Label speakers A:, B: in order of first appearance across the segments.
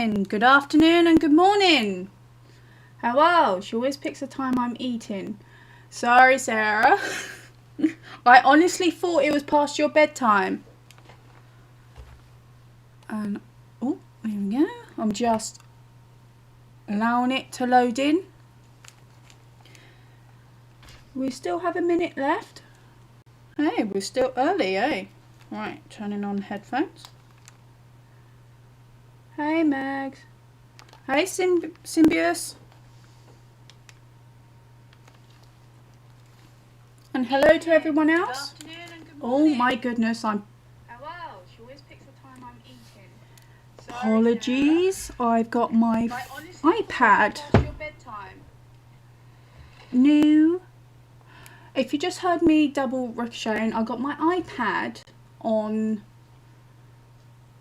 A: again. Good afternoon and good morning. Hello. She always picks the time I'm eating. Sorry, Sarah. I honestly thought it was past your bedtime. And oh, there we go. I'm just allowing it to load in. We still have a minute left. Hey, we're still early, eh? Right, turning on headphones. Hey, Mags. Hey, Symbius. And hello to everyone else. Good afternoon and good morning. Oh my goodness, Hello. She always picks the time I'm eating. Sorry, apologies. Sarah. I've got my iPad. Your bedtime. No. If you just heard me double ricocheting, I got my iPad on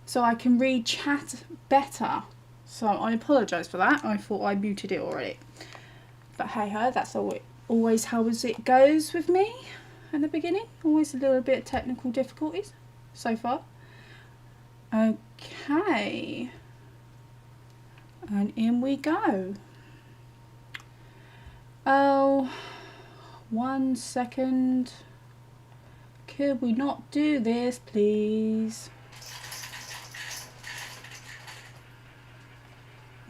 A: so I can read chat better. So I apologise for that. I thought I muted it already. But hey ho, that's always how it goes with me in the beginning. Always a little bit of technical difficulties so far. Okay. And in we go. Oh, 1 second. Could we not do this, please?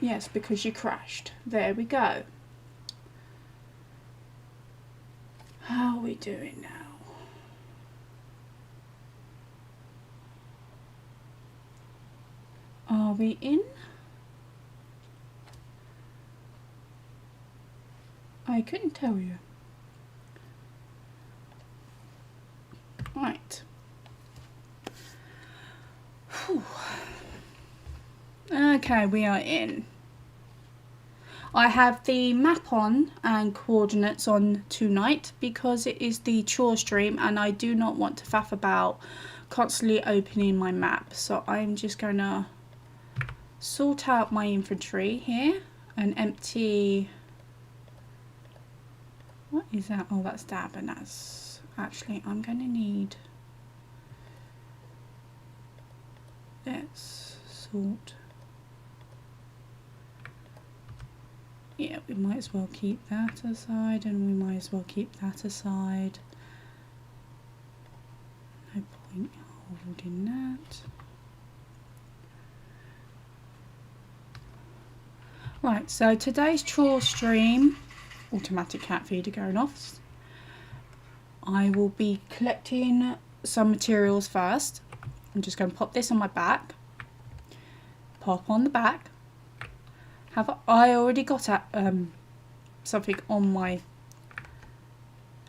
A: Yes, because you crashed. There we go. How are we doing now? Are we in? I couldn't tell you. Right. Whew. Okay, we are in. I have the map on and coordinates on tonight because it is the chore stream and I do not want to faff about constantly opening my map. So I'm just going to sort out my inventory here and empty. What is that? Oh, that's dab, and that's actually I'm going to need. Let's sort. Yeah, we might as well keep that aside, and we might as well keep that aside. No point holding that. Right, so today's chore stream, automatic cat feeder going off. I will be collecting some materials first. I'm just going to pop this on my back. Pop on the back. Have I already got something on my,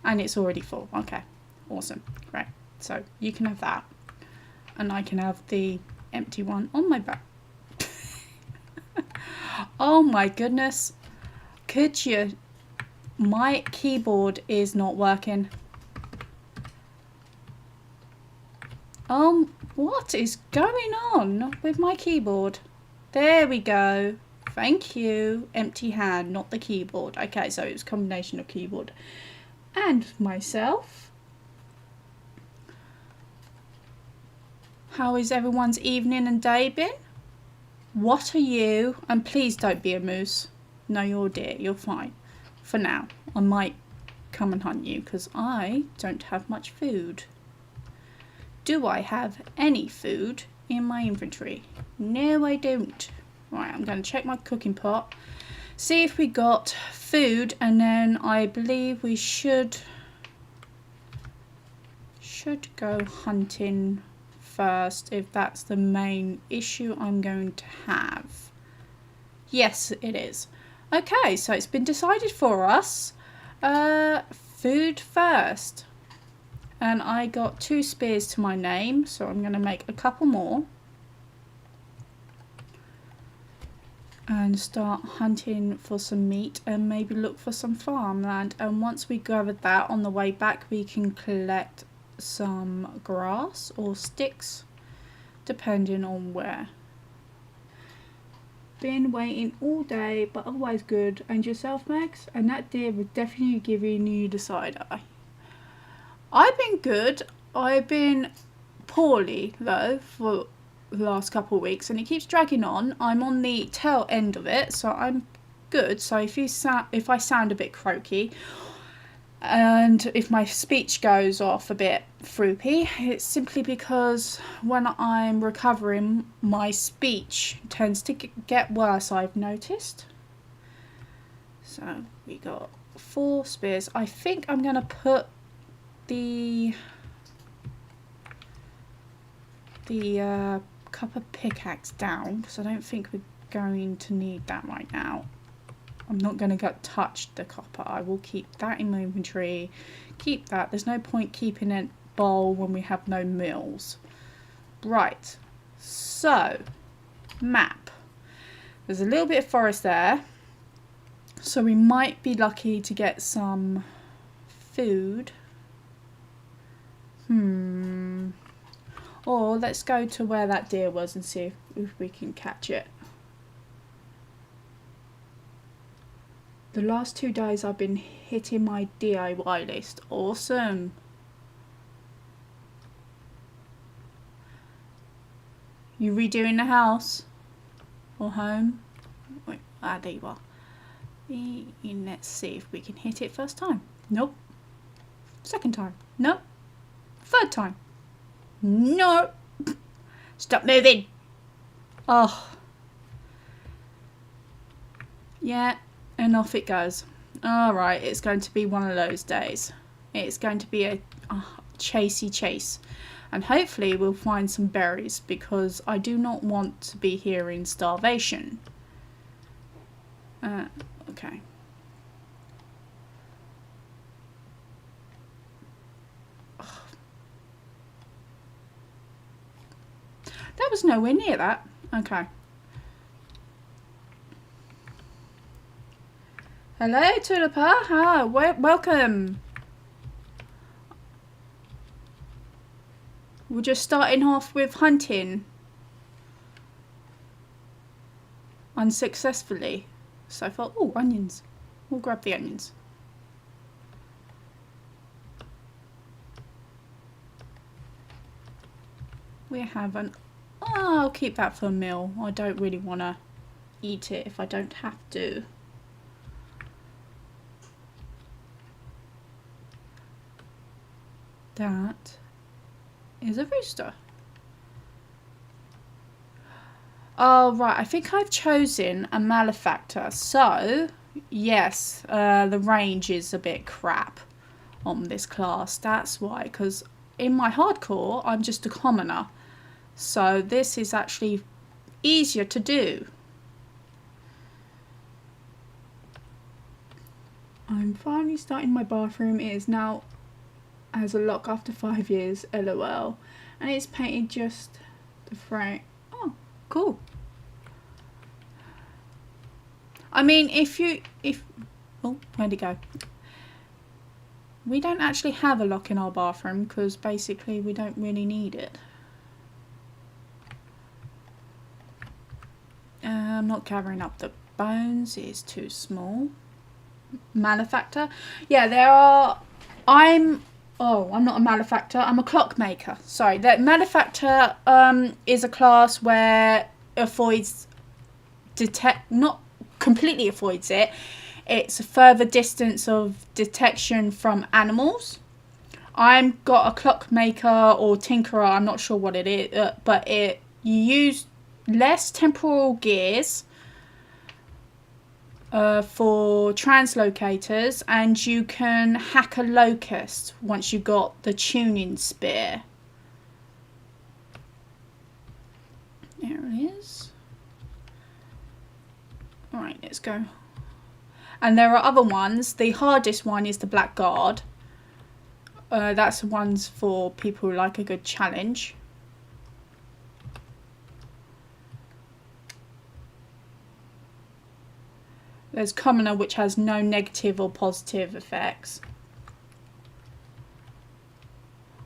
A: and it's already full. Okay, awesome, great. So you can have that, and I can have the empty one on my back. Oh my goodness, could you? My keyboard is not working. What is going on with my keyboard? There we go. Thank you. Empty hand, not the keyboard. Okay, so it was a combination of keyboard and myself. How is everyone's evening and day been? What are you? And please don't be a moose. No, you're dear. You're fine. For now. I might come and hunt you because I don't have much food. Do I have any food in my inventory? No, I don't. Right, I'm going to check my cooking pot, see if we got food, and then I believe we should go hunting first if that's the main issue I'm going to have. Yes, it is. Okay, so it's been decided for us. Food first. And I got 2 spears to my name, so I'm going to make a couple more. And start hunting for some meat and maybe look for some farmland. And once we gathered that, on the way back we can collect some grass or sticks, depending on where. Been waiting all day, but otherwise good. And yourself, Max? And that deer was definitely giving you the side eye. I've been good. I've been poorly though for the last couple of weeks, and it keeps dragging on. I'm on the tail end of it, so I'm good. So if I sound a bit croaky, and if my speech goes off a bit froopy, it's simply because when I'm recovering, my speech tends to get worse, I've noticed. So we got 4 spears. I think I'm going to put the copper pickaxe down, because I don't think we're going to need that right now. I'm not going to touch the copper. I will keep that in my inventory. Keep that. There's no point keeping a bowl when we have no mills. Right. So, map. There's a little bit of forest there. So we might be lucky to get some food. Or let's go to where that deer was and see if we can catch it. The last 2 days I've been hitting my DIY list. Awesome. You redoing the house? Or home? Wait, there you are. Let's see if we can hit it first time. Nope. Second time. Nope. Third time. No. Stop moving. Oh. Yeah. And off it goes. Alright, it's going to be one of those days. It's going to be a chasey chase. And hopefully we'll find some berries, because I do not want to be here in starvation. Okay. That was nowhere near that. Okay. Hello, Tulipa. Hi, welcome. We're just starting off with hunting. Unsuccessfully. So far. Oh, onions. We'll grab the onions. We have an... Oh, I'll keep that for a meal. I don't really want to eat it if I don't have to. That is a rooster. Oh, right. I think I've chosen a malefactor. So, yes, the range is a bit crap on this class. That's why, because in my hardcore, I'm just a commoner. So this is actually easier to do. I'm finally starting my bathroom. It is now has a lock after 5 years, LOL. And it's painted just the frame. Oh, cool. I mean, oh, where'd it go? We don't actually have a lock in our bathroom, because basically we don't really need it. I'm not covering up the bones, it's too small. Malefactor. Yeah, there are... I'm not a malefactor, I'm a clockmaker. Sorry, the malefactor is a class where avoids not completely avoids it. It's a further distance of detection from animals. I've got a clockmaker or tinkerer, I'm not sure what it is, but you use less temporal gears for translocators, and you can hack a locust once you've got the tuning spear. There it is. Alright, let's go. And there are other ones. The hardest one is the blackguard. That's the ones for people who like a good challenge. There's commoner, which has no negative or positive effects.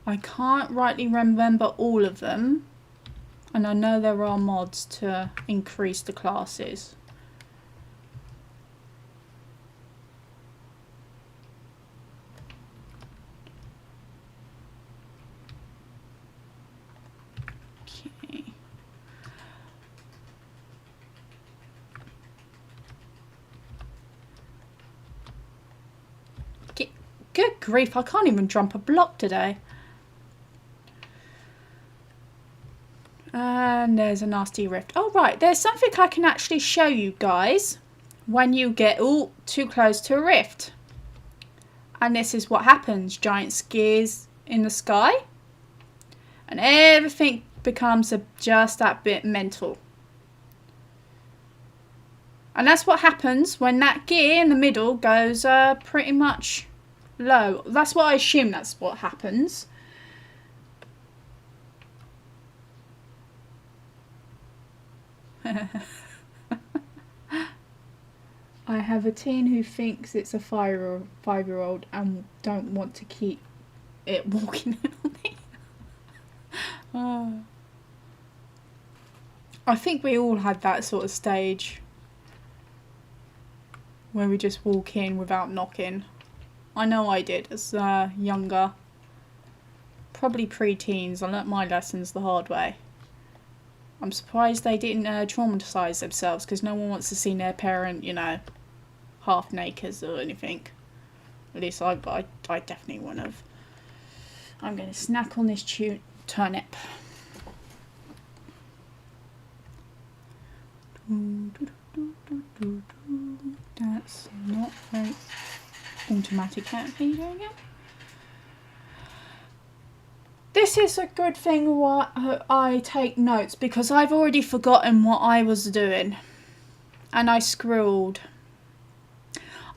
A: I can't rightly remember all of them, and I know there are mods to increase the classes. Okay. grief, I can't even jump a block today. And there's a nasty rift. Oh, right, there's something I can actually show you guys when you get too close to a rift. And this is what happens. Giant skiers in the sky. And everything becomes just that bit mental. And that's what happens when that gear in the middle goes pretty much low. That's what I assume that's what happens. I have a teen who thinks it's a 5-year-old and don't want to keep it walking on me. Oh. I think we all had that sort of stage where we just walk in without knocking. I know I did as younger. Probably pre-teens. I learnt my lessons the hard way. I'm surprised they didn't traumatise themselves, because no one wants to see their parent, you know, half naked or anything. At least I definitely wouldn't have. I'm going to snack on this turnip. That's not very automatic cat feeder again. This is a good thing why I take notes, because I've already forgotten what I was doing. And I scribbled.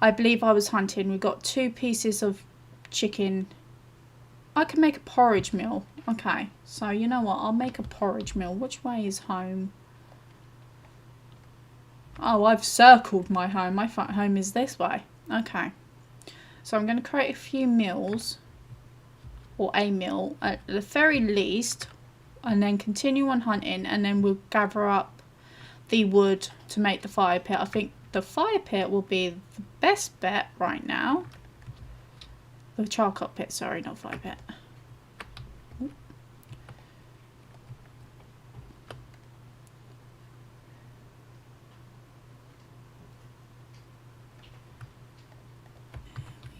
A: I believe I was hunting. We got 2 pieces of chicken. I can make a porridge meal. Okay, so you know what? I'll make a porridge meal. Which way is home? Oh, I've circled my home. My home is this way. Okay. So I'm going to create a few meals. Or a meal at the very least. And then continue on hunting. And then we'll gather up the wood to make the fire pit. I think the fire pit will be the best bet right now. The charcoal pit, sorry, not fire pit. There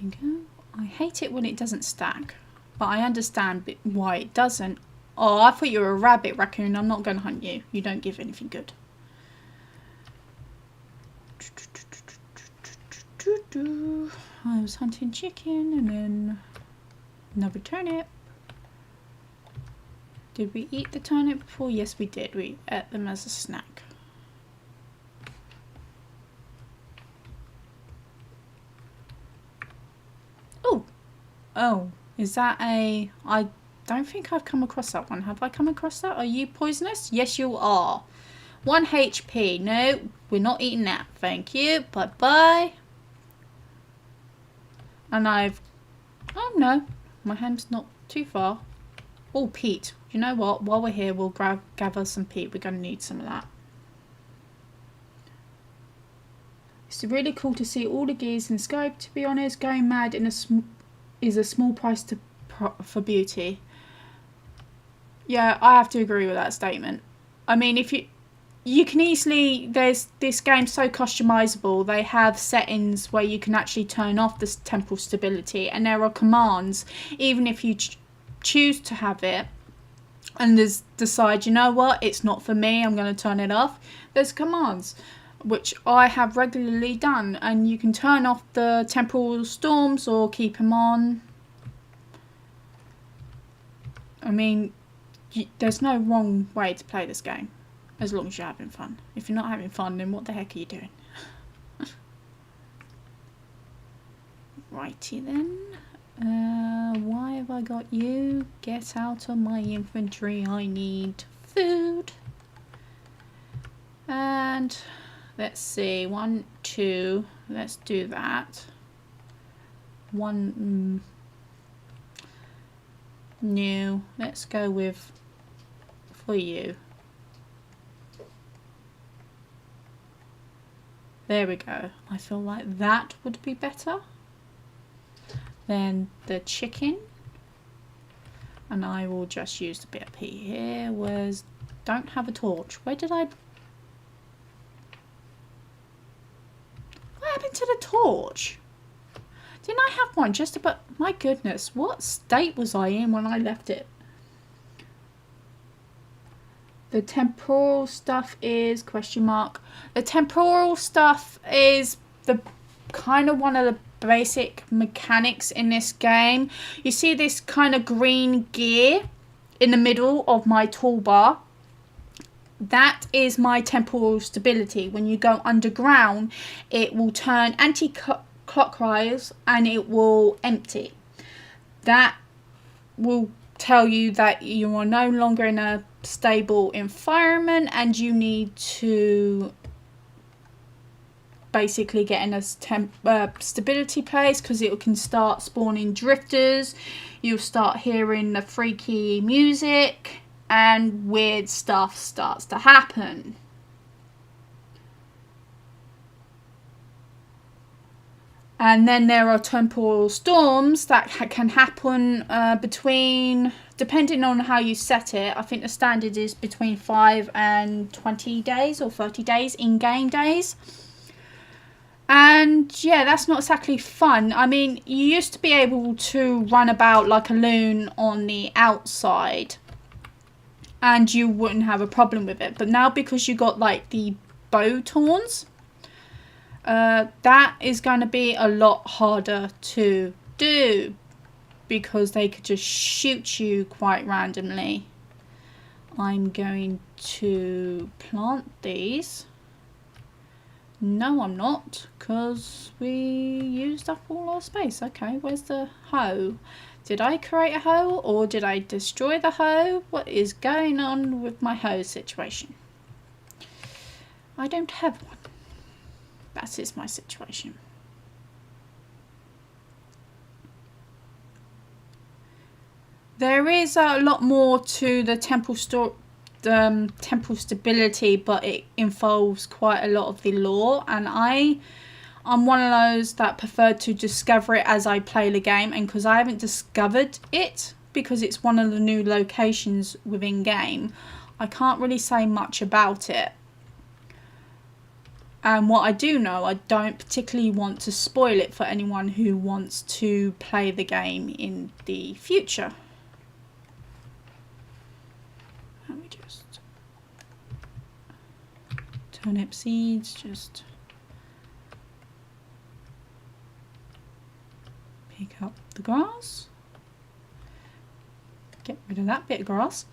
A: we go. I hate it when it doesn't stack, but I understand why it doesn't. Oh, I thought you were a rabbit, raccoon. I'm not going to hunt you. You don't give anything good. I was hunting chicken and then another turnip. Did we eat the turnip before? Yes, we did. We ate them as a snack. Oh, oh, is that a? I don't think I've come across that one. Have I come across that? Are you poisonous? Yes, you are. 1 HP. No, we're not eating that. Thank you. Bye bye. And I've, oh no, my hand's not too far. Oh, peat. You know what? While we're here, we'll gather some peat. We're going to need some of that. It's really cool to see all the gears in scope. To be honest, going mad in is a small price for beauty. Yeah, I have to agree with that statement. I mean, if you can easily, this game's so customizable. They have settings where you can actually turn off the temporal stability, and there are commands, even if you choose to have it and decide, you know what, it's not for me, I'm going to turn it off. There's commands which I have regularly done, and you can turn off the temporal storms or keep them on. I mean, there's no wrong way to play this game. As long as you're having fun. If you're not having fun, then what the heck are you doing? Righty then. Why have I got you? Get out of my inventory. I need food. And let's see. 1, 2. Let's do that. 1. New. Let's go with for you. There we go. I feel like that would be better. Then the chicken. And I will just use the bit of pea here. Don't have a torch. Where did I... What happened to the torch? Didn't I have one just about... My goodness, what state was I in when I left it? The temporal stuff is question mark. The temporal stuff is the kind of one of the basic mechanics in this game. You see this kind of green gear in the middle of my toolbar? That is my temporal stability. When you go underground, it will turn anti-clockwise and it will empty. That will tell you that you are no longer in a stable environment and you need to basically get in a stability place, because it can start spawning drifters. You'll start hearing the freaky music and weird stuff starts to happen. And then there are temporal storms that can happen between, depending on how you set it. I think the standard is between 5 and 20 days or 30 days, in-game days. And yeah, that's not exactly fun. I mean, you used to be able to run about like a loon on the outside and you wouldn't have a problem with it. But now, because you got like the bow tawns, that is going to be a lot harder to do, because they could just shoot you quite randomly. I'm going to plant these. No, I'm not, because we used up all our space. Okay, where's the hoe? Did I create a hoe or did I destroy the hoe? What is going on with my hoe situation? I don't have one. That is my situation. There is a lot more to the temple temple stability, but it involves quite a lot of the lore, and I'm one of those that prefer to discover it as I play the game, and because I haven't discovered it, because it's one of the new locations within game, I can't really say much about it. And what I do know, I don't particularly want to spoil it for anyone who wants to play the game in the future. Let me just... turnip seeds, just pick up the grass. Get rid of that bit of grass.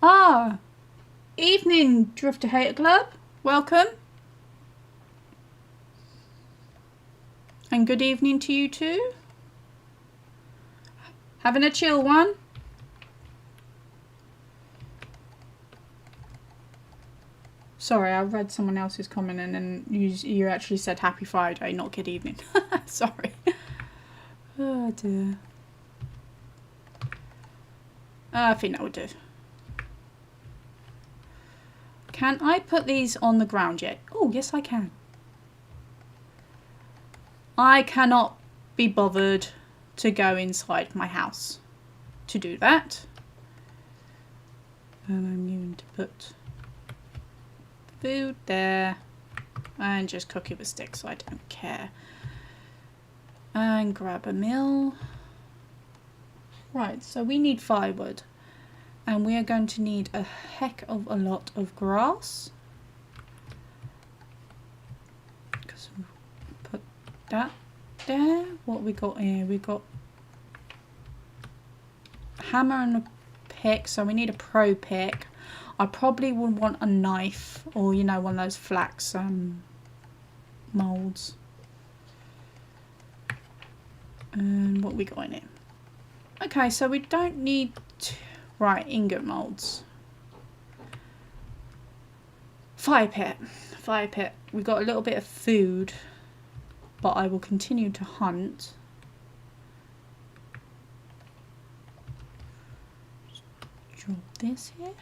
A: Ah, evening, Drifter Hater Club. Welcome. And good evening to you too. Having a chill one. Sorry, I read someone else's comment and then you actually said happy Friday, not good evening. Sorry. Oh dear. I think that would do. Can I put these on the ground yet? Oh, yes I can. I cannot be bothered to go inside my house to do that. And I'm going to put food there and just cook it with sticks, so I don't care. And grab a mill. Right, so we need firewood. And we are going to need a heck of a lot of grass. Because we'll put that there. What we got here? We got a hammer and a pick, so we need a pro pick. I probably would want a knife, or you know, one of those flax molds. And what we got in it? Okay, so we don't need to... Right, ingot molds. Fire pit. Fire pit. We've got a little bit of food, but I will continue to hunt. Just drop this here.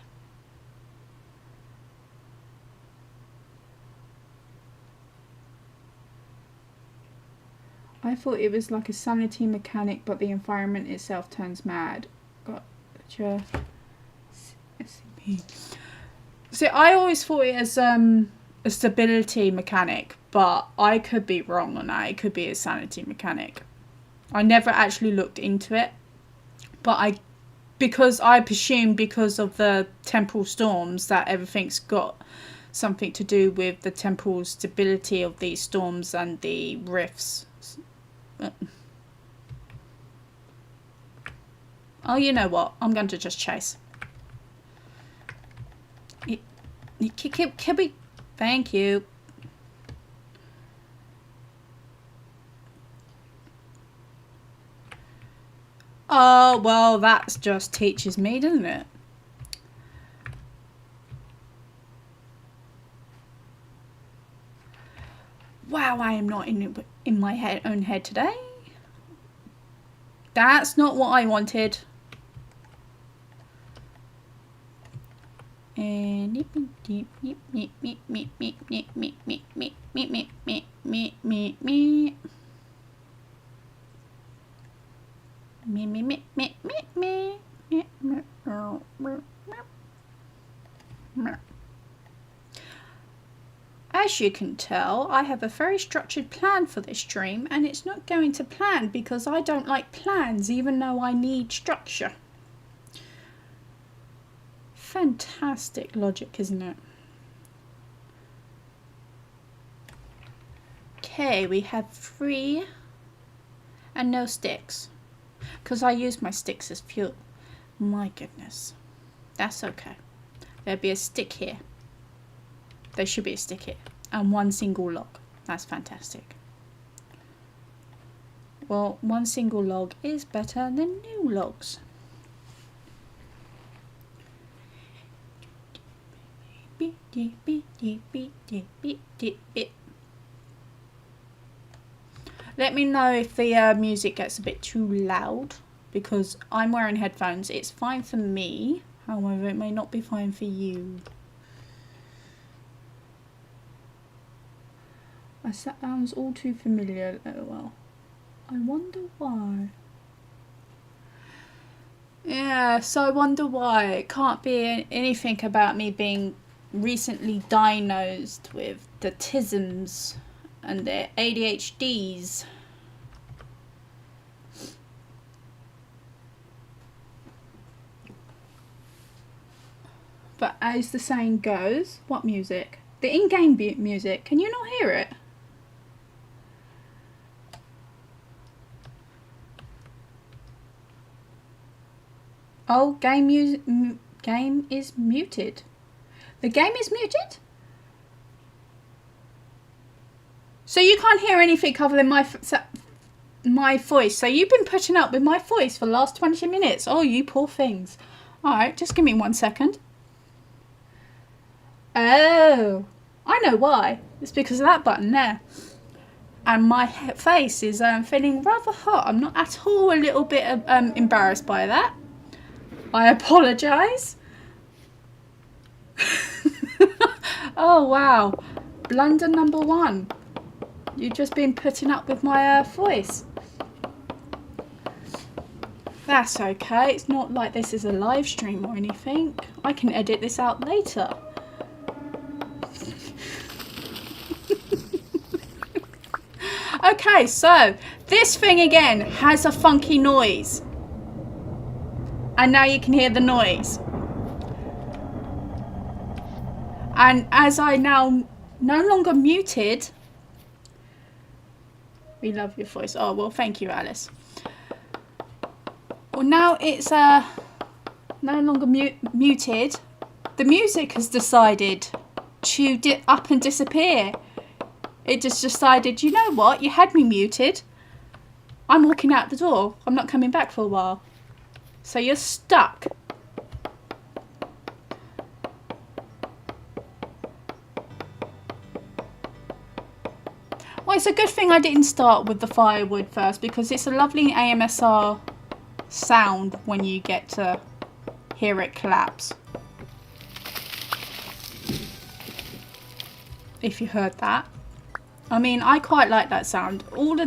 A: I thought it was like a sanity mechanic, but the environment itself turns mad. Got SCP. See, I always thought it as a stability mechanic, but I could be wrong on that. It could be a sanity mechanic. I never actually looked into it, but because I presume because of the temporal storms that everything's got something to do with the temporal stability of these storms and the rifts. Oh, you know what? I'm going to just chase. Can we? Thank you. Oh, well, that just teaches me, doesn't it? Wow, I am not in my own head today. That's not what I wanted. And as you can tell, I have a very structured plan for this stream, and it's not going to plan because I don't like plans, even though I need structure. Fantastic logic, isn't it? Okay, we have 3 and no sticks because I use my sticks as fuel. My goodness, that's okay. There'll be a stick here. There should be a stick here and 1 single log. That's fantastic. Well, 1 single log is better than no logs. Let me know if the music gets a bit too loud because I'm wearing headphones. It's fine for me, however it may not be fine for you. That sounds all too familiar. Oh well. I wonder why. Yeah, so I wonder why. It can't be anything about me being recently diagnosed with the autisms and the ADHDs. But as the saying goes, what music? The in-game music. Can you not hear it? Oh, game is muted. The game is muted? So you can't hear anything other than my voice. So you've been putting up with my voice for the last 20 minutes. Oh, you poor things. Alright, just give me 1 second. Oh, I know why. It's because of that button there. And my face is feeling rather hot. I'm not at all a little bit embarrassed by that. I apologise. Oh wow, blunder number 1. You've just been putting up with my voice. That's okay, it's not like this is a live stream or anything. I can edit this out later. Okay, so this thing again has a funky noise. And now you can hear the noise. And as I now no longer muted, we love your voice. Oh, well, thank you, Alice. Well, now it's no longer muted. The music has decided to up and disappear. It just decided, you know what? You had me muted. I'm walking out the door. I'm not coming back for a while. So you're stuck. Well, it's a good thing I didn't start with the firewood first because it's a lovely AMSR sound when you get to hear it collapse. If you heard that. I mean, I quite like that sound. All the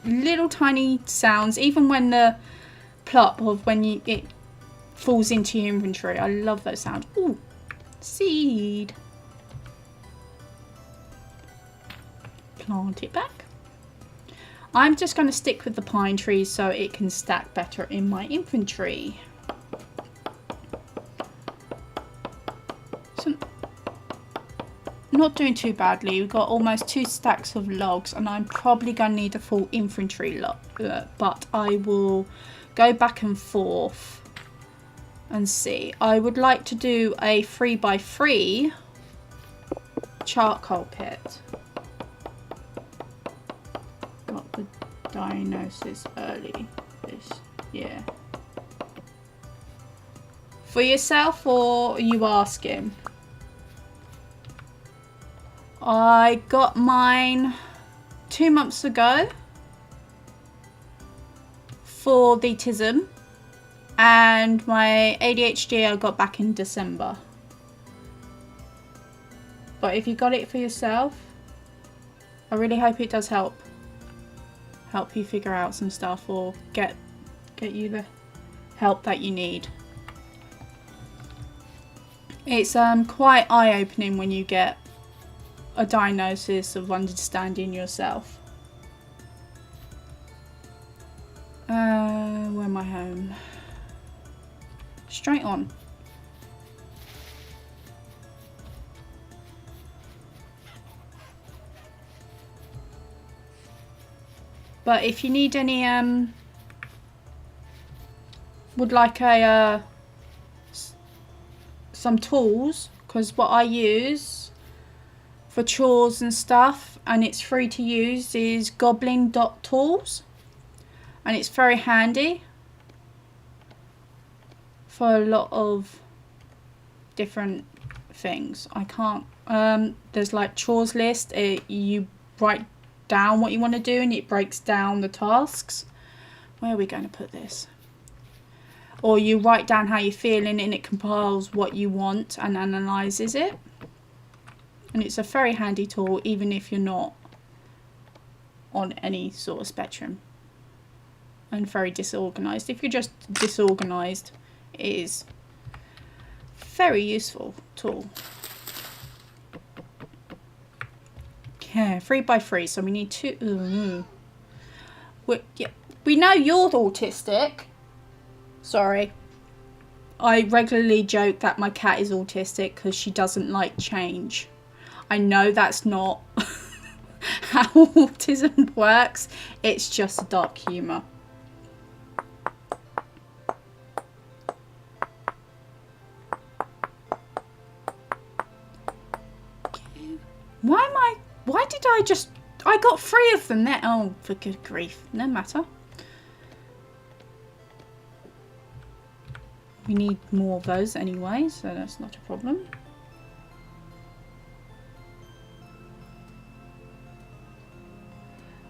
A: little tiny sounds, even when the plop of when it falls into your inventory. I love those sounds. Ooh, seed. Plant it back. I'm just going to stick with the pine trees so it can stack better in my inventory. So, not doing too badly. We've got almost 2 stacks of logs and I'm probably going to need a full inventory log, but I will go back and forth and see. I would like to do a 3x3 charcoal pit. Got the diagnosis early this year. For yourself, or are you asking? I got mine 2 months ago for the autism, and my ADHD I got back in December. But if you got it for yourself, I really hope it does help you figure out some stuff or get you the help that you need. It's quite eye-opening when you get a diagnosis of understanding yourself. Where am I home? Straight on. But if you need any would like a some tools, because what I use for chores and stuff, and it's free to use, is goblin.tools, and it's very handy for a lot of different things. I can't there's like chores list. You write down what you want to do and it breaks down the tasks. Where are we going to put this? Or you write down how you're feeling and it compiles what you want and analyzes it. And it's a very handy tool even if you're not on any sort of spectrum. And very disorganized. If you're just disorganized, it is a very useful tool. Yeah, 3x3, so we need 2. We know you're autistic. Sorry. I regularly joke that my cat is autistic because she doesn't like change. I know that's not how autism works. It's just dark humour. Why did I got 3 of them there. Oh, for good grief. No matter. We need more of those anyway, so that's not a problem.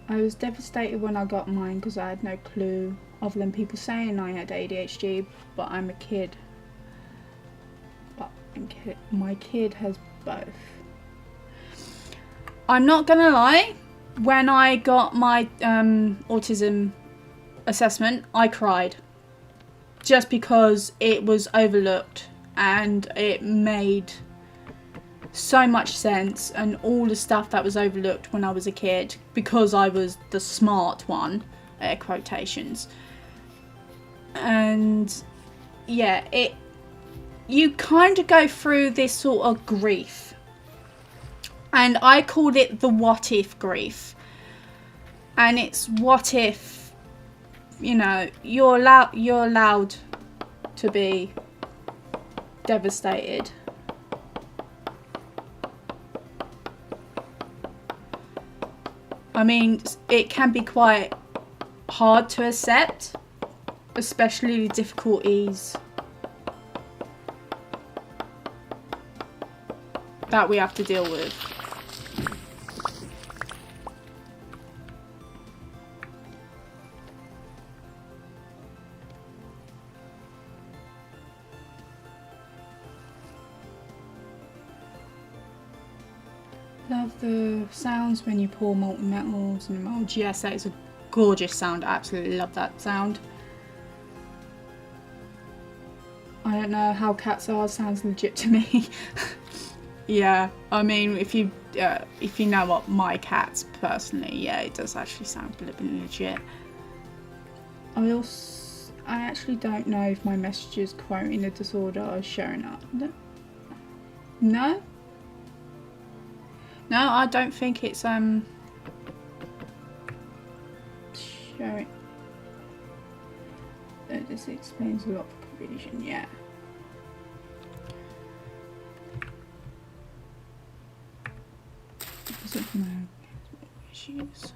A: I was devastated when I got mine because I had no clue other than people saying I had ADHD, but I'm a kid. But my kid has both. I'm not gonna lie, when I got my autism assessment, I cried. Just because it was overlooked and it made so much sense, and all the stuff that was overlooked when I was a kid, because I was the smart one, air quotations. And yeah, you kind of go through this sort of grief. And I called it the what if grief. And it's what if, you know, you're allowed to be devastated. I mean, it can be quite hard to accept, especially the difficulties that we have to deal with. Love the sounds when you pour molten metals in the mould. Yes, that is a gorgeous sound. I absolutely love that sound. I don't know how cats are. Sounds legit to me. Yeah, I mean, if you know what my cats personally, yeah, it does actually sound a little bit legit. I actually don't know if my messages quoting a disorder are showing up. No? No, I don't think it's showing. This explains a lot of confusion, yeah. Doesn't know issues.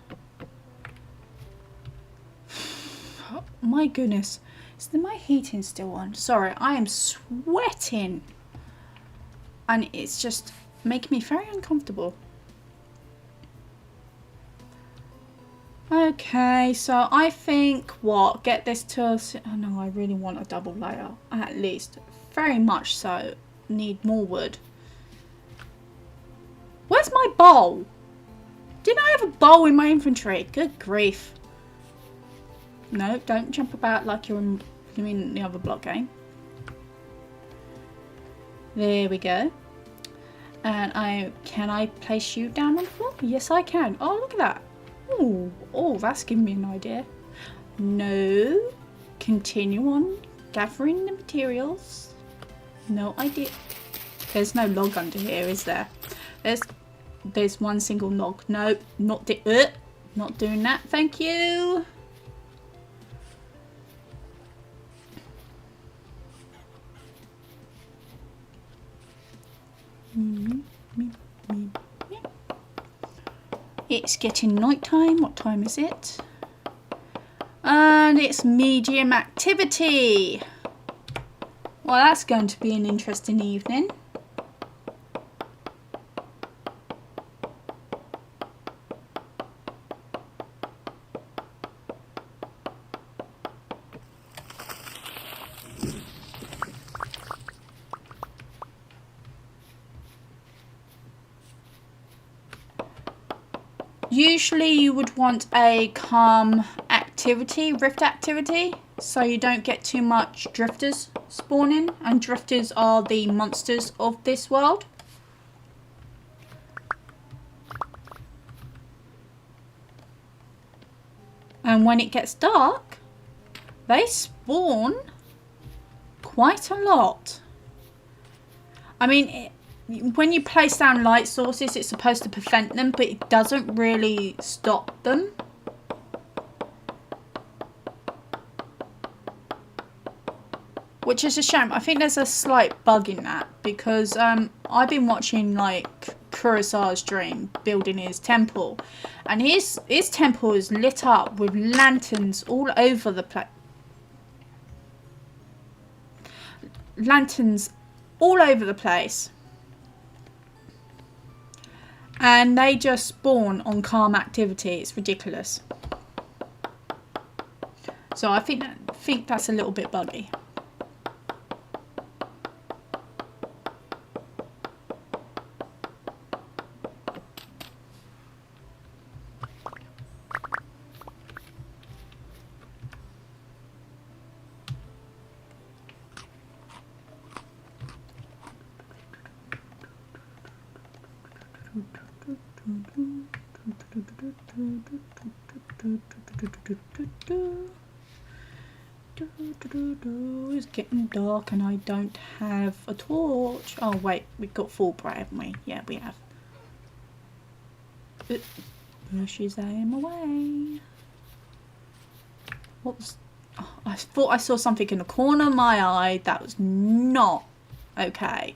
A: Oh, my goodness. Is my heating still on? Sorry, I am sweating. And it's just making me very uncomfortable. Okay, so I think get this to, oh no, I really want a double layer, at least, very much so, need more wood. Where's my bowl? Didn't I have a bowl in my inventory? Good grief. No, don't jump about like you're in the other block game. There we go. And can I place you down on the floor? Yes, I can. Oh, look at that. Oh, that's giving me an idea. No. Continue on gathering the materials. No idea. There's no log under here, is there? There's one single log. Nope, not doing that. Thank you. It's getting night time. What time is it? And it's medium activity. Well, that's going to be an interesting evening. Usually you would want a calm activity, rift activity, so you don't get too much drifters spawning, and drifters are the monsters of this world. And when it gets dark, they spawn quite a lot. I mean, when you place down light sources, it's supposed to prevent them, but it doesn't really stop them. Which is a shame. I think there's a slight bug in that, because I've been watching like Kurosawa's dream building his temple, and his temple is lit up with lanterns all over the place. Lanterns all over the place. And they just spawn on calm activity. It's ridiculous. So I think that's a little bit buggy. It's getting dark and I don't have a torch. Oh wait, we've got fullbright, haven't we? Yeah, we have. Bushes aim away. What's... Oh, I thought I saw something in the corner of my eye. That was not okay.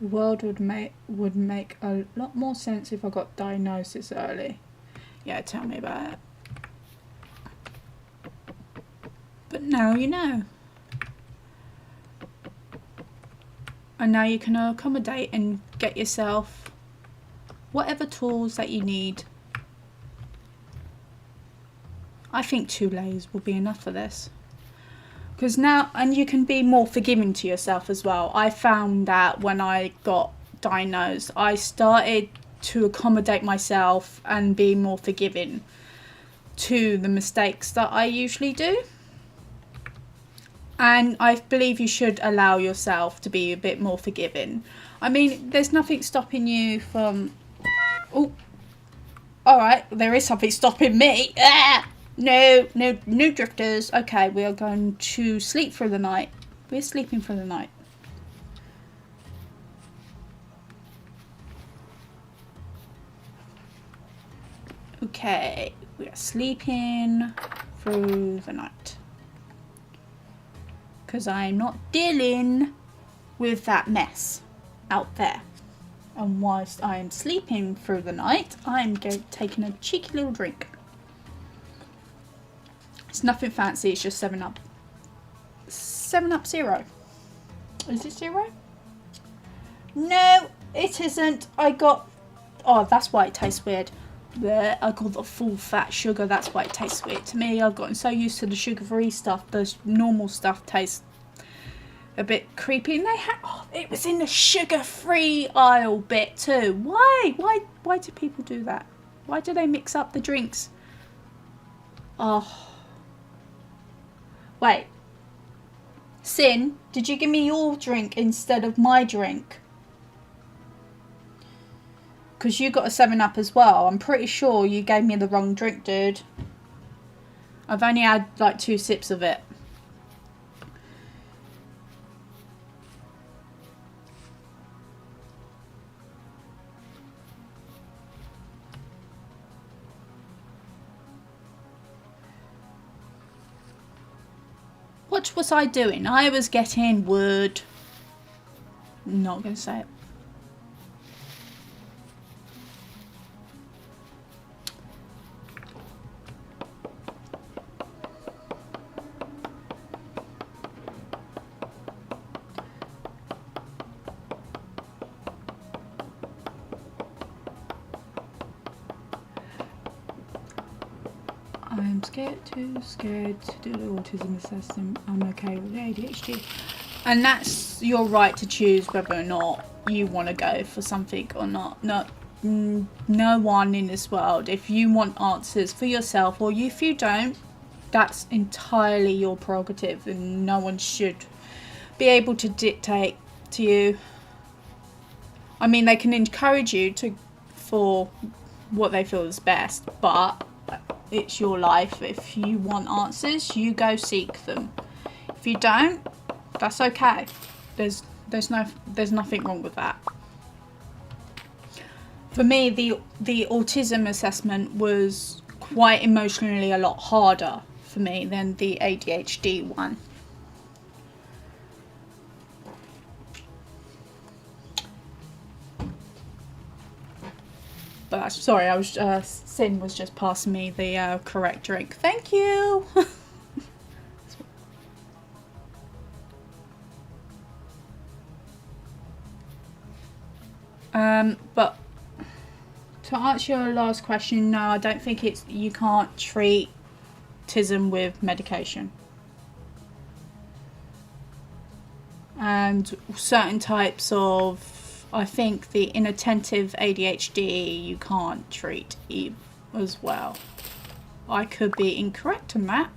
A: The world would make a lot more sense if I got diagnosis early. Yeah, tell me about it. But now you know. And now you can accommodate and get yourself whatever tools that you need. I think 2 layers will be enough for this. Because now, and you can be more forgiving to yourself as well. I found that when I got diagnosed, I started to accommodate myself and be more forgiving to the mistakes that I usually do. And I believe you should allow yourself to be a bit more forgiving. I mean, there's nothing stopping you from... Oh, alright, there is something stopping me. Ah! No drifters. Okay, we are going to sleep for the night. We're sleeping for the night. Okay, we are sleeping through the night. Because I'm not dealing with that mess out there. And whilst I am sleeping through the night, I'm taking a cheeky little drink. It's nothing fancy, it's just 7-Up. 7-Up Zero. Is it zero? No, it isn't. I got... Oh, that's why it tastes weird. There, I got the full fat sugar, that's why it tastes weird to me. I've gotten so used to the sugar-free stuff, the normal stuff tastes a bit creepy. And they had... Oh, it was in the sugar-free aisle bit too. Why? Why do people do that? Why do they mix up the drinks? Oh... Wait, Sin, did you give me your drink instead of my drink? Because you got a 7-Up as well. I'm pretty sure you gave me the wrong drink, dude. I've only had like 2 sips of it. What was I doing? I was getting wood. I'm not going to say it. I'm too scared to do the autism assessment. I'm okay with ADHD. And that's your right to choose whether or not you want to go for something or not. No one in this world, if you want answers for yourself or if you don't, that's entirely your prerogative, and no one should be able to dictate to you. I mean, they can encourage you for what they feel is best, but it's your life. If you want answers, you go seek them. If you don't, that's okay. There's nothing wrong with that. For me, the autism assessment was quite emotionally a lot harder for me than the ADHD one. But sorry, I was Sin was just passing me the correct drink. Thank you. But to answer your last question, no, I don't think you can't treat autism with medication. And certain types of, I think the inattentive ADHD you can't treat as well. I could be incorrect on that.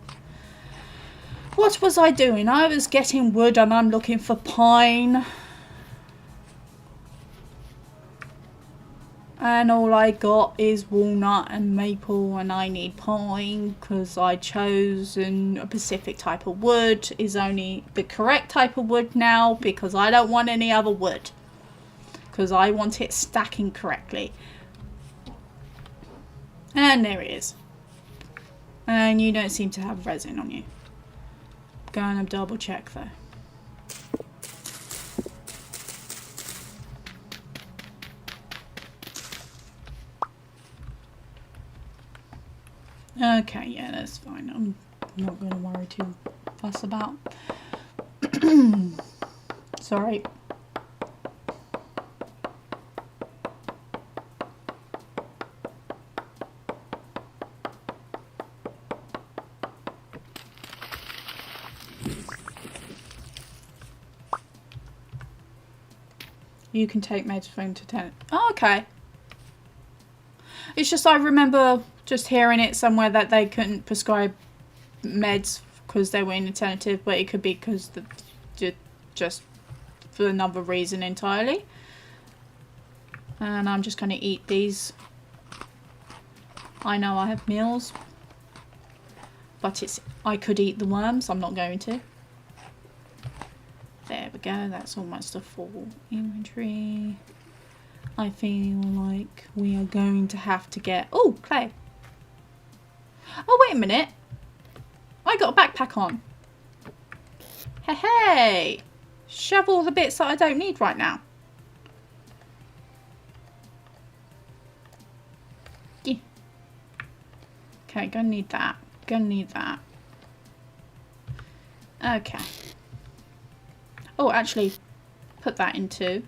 A: What was I doing? I was getting wood and I'm looking for pine. And all I got is walnut and maple, and I need pine because I chose a specific type of wood is only the correct type of wood now, because I don't want any other wood. Because I want it stacking correctly. And there it is. And you don't seem to have resin on you. Go and double check though. Okay, yeah, that's fine. I'm not going to worry too fuss about. Sorry. You can take meds from to 10. Oh, okay. It's just I remember just hearing it somewhere that they couldn't prescribe meds because they were inattentive, but it could be because just for another reason entirely. And I'm just going to eat these. I know I have meals, but I could eat the worms. I'm not going to. There we go. That's almost a full inventory. I feel like we are going to have to get... Oh, clay. Oh, wait a minute. I got a backpack on. Hey, hey. Shove all the bits that I don't need right now. Yeah. Okay, gonna need that. Gonna need that. Okay. Oh, actually, put that in too.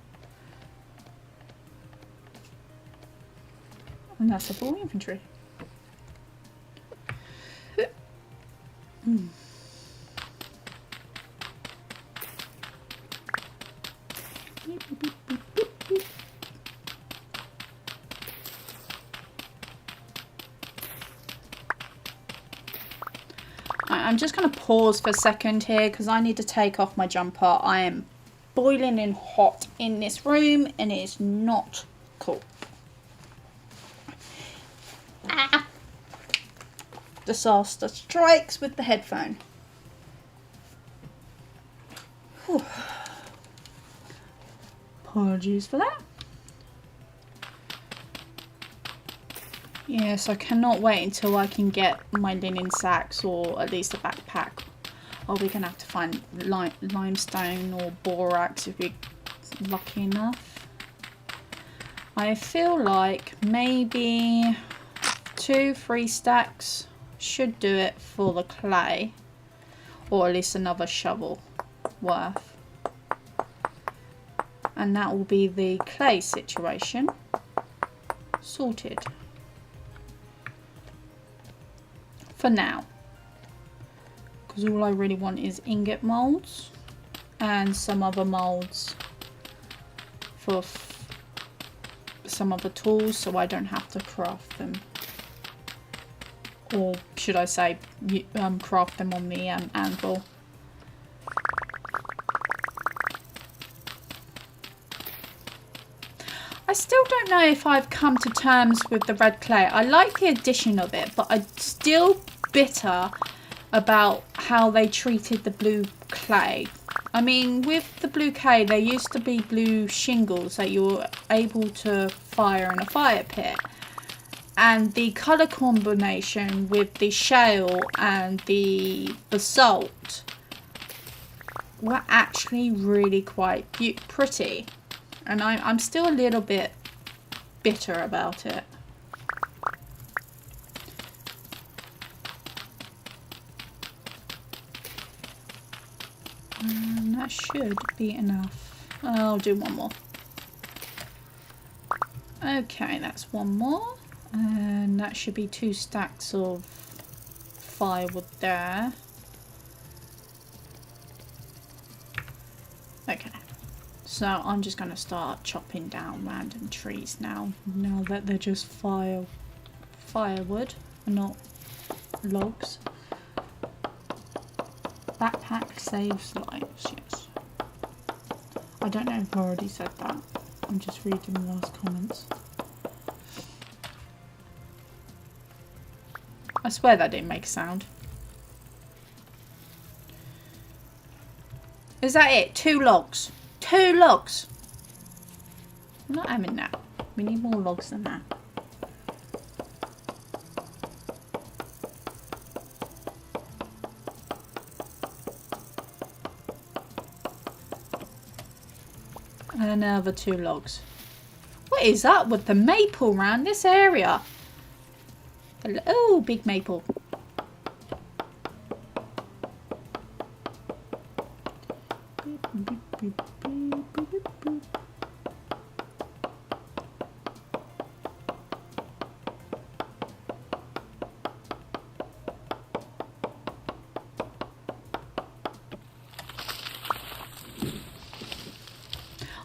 A: And that's a full inventory. I'm just going to pause for a second here because I need to take off my jumper. I am boiling in hot in this room and it is not cool. Ah. Disaster strikes with the headphone. Whew. Apologies for that. Yes, I cannot wait until I can get my linen sacks or at least a backpack. Or we're going to have to find limestone or borax if we're lucky enough. I feel like maybe 2-3 stacks should do it for the clay. Or at least another shovel worth. And that will be the clay situation sorted. For now, because all I really want is ingot molds and some other molds for some other tools so I don't have to craft them, or should I say craft them on the anvil. I still don't know if I've come to terms with the red clay. I like the addition of it, but I'm still bitter about how they treated the blue clay. I mean, with the blue clay, there used to be blue shingles that you were able to fire in a fire pit. And the colour combination with the shale and the basalt were actually really quite pretty. And I'm still a little bit bitter about it. And that should be enough. I'll do one more. Okay, that's one more. And that should be 2 stacks of firewood there. Okay. So I'm just going to start chopping down random trees now that they're just firewood and not logs. Backpack saves lives, yes. I don't know if I already said that. I'm just reading the last comments. I swear that didn't make a sound. Is that it? 2 logs. 2 logs. I'm not having that. We need more logs than that. And another 2 logs. What is up with the maple around this area? Oh, big maple.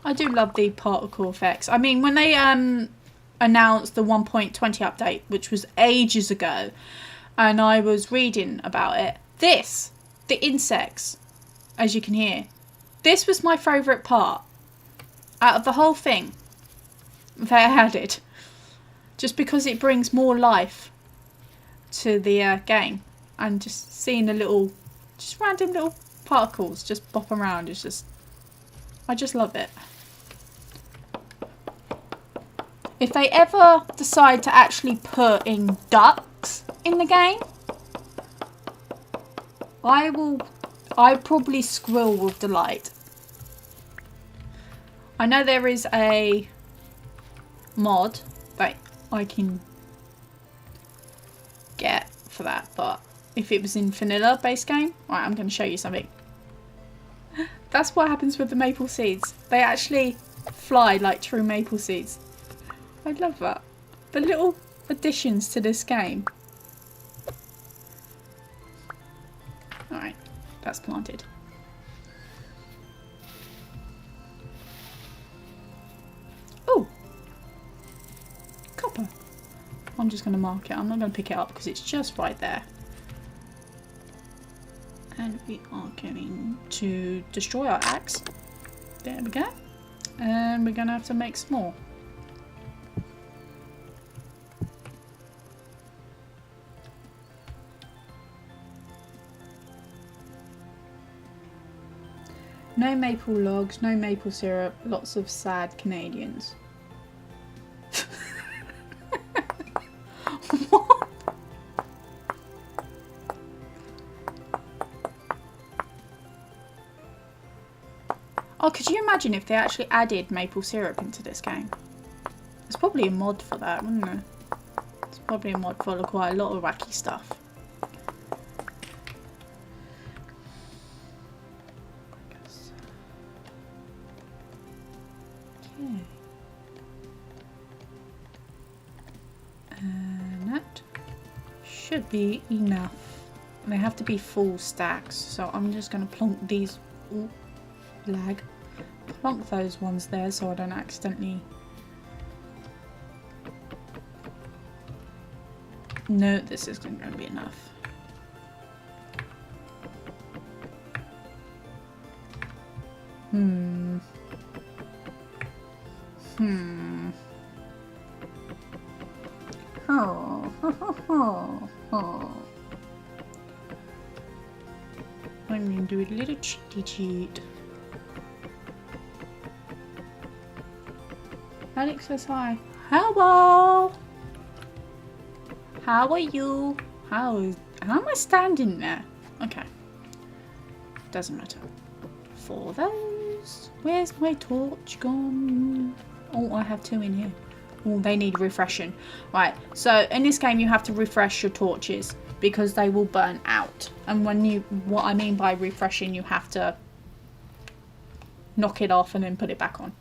A: I do love the particle effects. I mean, when they announced the 1.20 update, which was ages ago, and I was reading about it, the insects, as you can hear, this was my favourite part out of the whole thing they added, just because it brings more life to the game, and just seeing just random little particles just bop around is just, I just love it. If they ever decide to actually put in ducks in the game, I probably squeal with delight. I know there is a mod that I can get for that, but if it was in vanilla base game, right, I'm going to show you something. That's what happens with the maple seeds. They actually fly like true maple seeds. I love that. The little additions to this game. Alright, that's planted. Oh! Copper. I'm just going to mark it. I'm not going to pick it up because it's just right there. And we are going to destroy our axe. There we go. And we're going to have to make some more. No maple logs, no maple syrup, lots of sad Canadians. What? Oh, could you imagine if they actually added maple syrup into this game? There's probably a mod for that, wouldn't there? It's probably a mod for quite a lot of wacky stuff. And that should be enough. They have to be full stacks, so I'm just going to plonk these. Ooh, lag. Plonk those ones there so I don't accidentally. No, this isn't going to be enough. I'm going to do a little cheaty cheat. Alex says hi. Hello! How are you? How am I standing there? Okay. Doesn't matter. For those. Where's my torch gone? Oh, I have two in here. Oh, they need refreshing. Right, so in this game you have to refresh your torches because they will burn out. And what I mean by refreshing, you have to knock it off and then put it back on.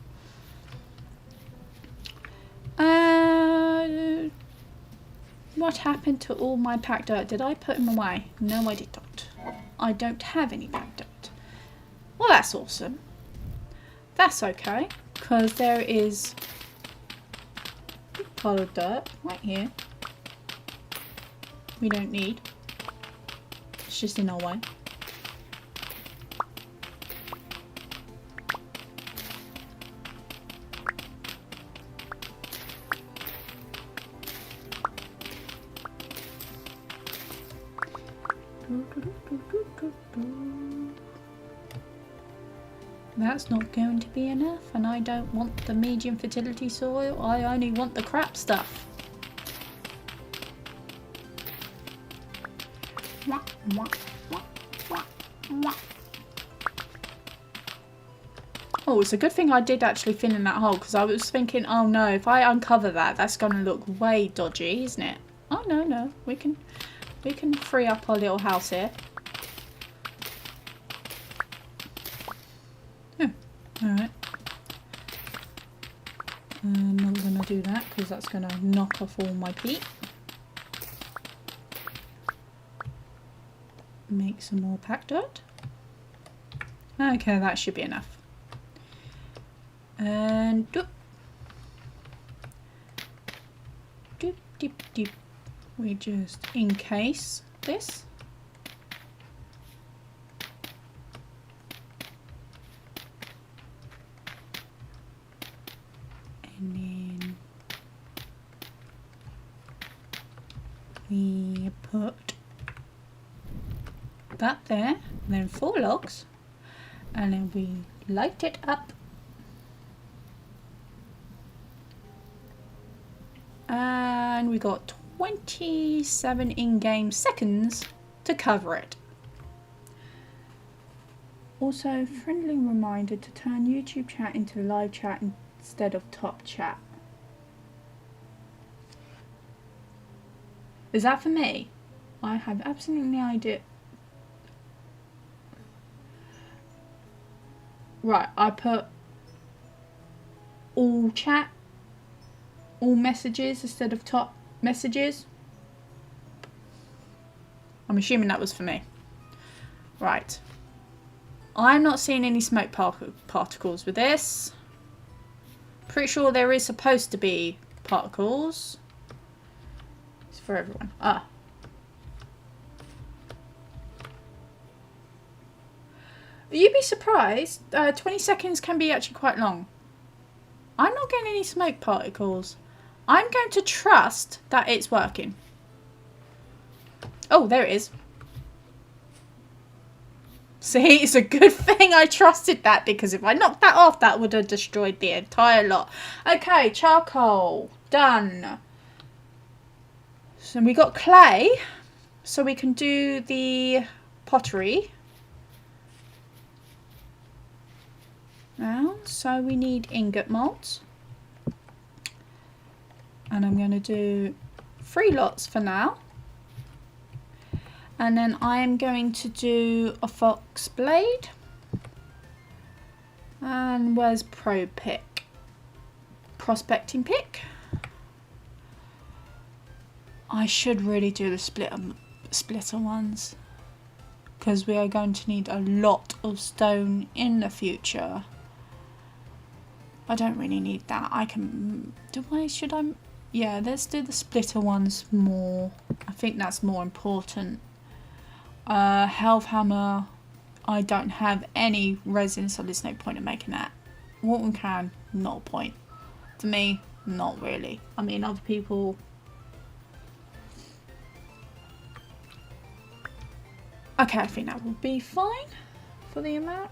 A: What happened to all my packed dirt? Did I put them away? No, I did not. I don't have any packed dirt. Well, that's awesome. That's okay, because there is a pile of dirt right here. We don't need. It's just in our way. That's not going to be enough, and I don't want the medium fertility soil. I only want the crap stuff. Oh, it's a good thing I did actually fill in that hole, because I was thinking, oh no, if I uncover that, that's going to look way dodgy, isn't it? Oh no, we can free up our little house here. Alright. I'm not going to do that because that's going to knock off all my peat. Make some more packed dirt. Okay, that should be enough. And doop. Doop, doop, doop. We just encase this. And then we put that there, and then 4 logs, and then we light it up. And we got 27 in-game seconds to cover it. Also, friendly reminder to turn YouTube chat into live chat instead of top chat. Is that for me? I have absolutely no idea. Right, I put all chat, all messages instead of top messages. I'm assuming that was for me. Right. I'm not seeing any smoke particles with this. Pretty sure there is supposed to be particles. It's for everyone. Ah. You'd be surprised. 20 seconds can be actually quite long. I'm not getting any smoke particles. I'm going to trust that it's working. Oh, there it is. See, it's a good thing I trusted that, because if I knocked that off, that would have destroyed the entire lot. Okay, charcoal. Done. So we got clay, so we can do the pottery. Now, so we need ingot molds. And I'm going to do 3 lots for now. And then I am going to do a fox blade. And where's pro pick? Prospecting pick. I should really do the splitter ones, because we are going to need a lot of stone in the future. I don't really need that. I can should I? Yeah, let's do the splitter ones more. I think that's more important. Health hammer. I don't have any resin, so there's no point in making that. Walking can, not a point. For me, not really. I mean, other people. Okay, I think that will be fine for the amount.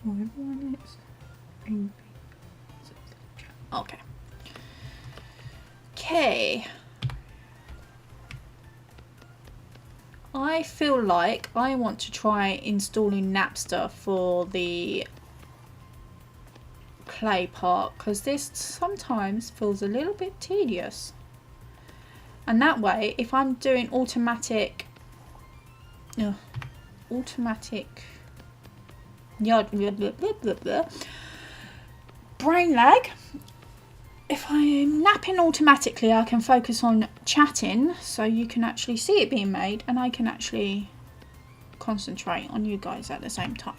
A: For everyone, okay. Okay. I feel like I want to try installing Napster for the clay part, because this sometimes feels a little bit tedious. And that way, if I'm doing automatic yard brain lag, if I'm napping automatically, I can focus on chatting, so you can actually see it being made, and I can actually concentrate on you guys at the same time.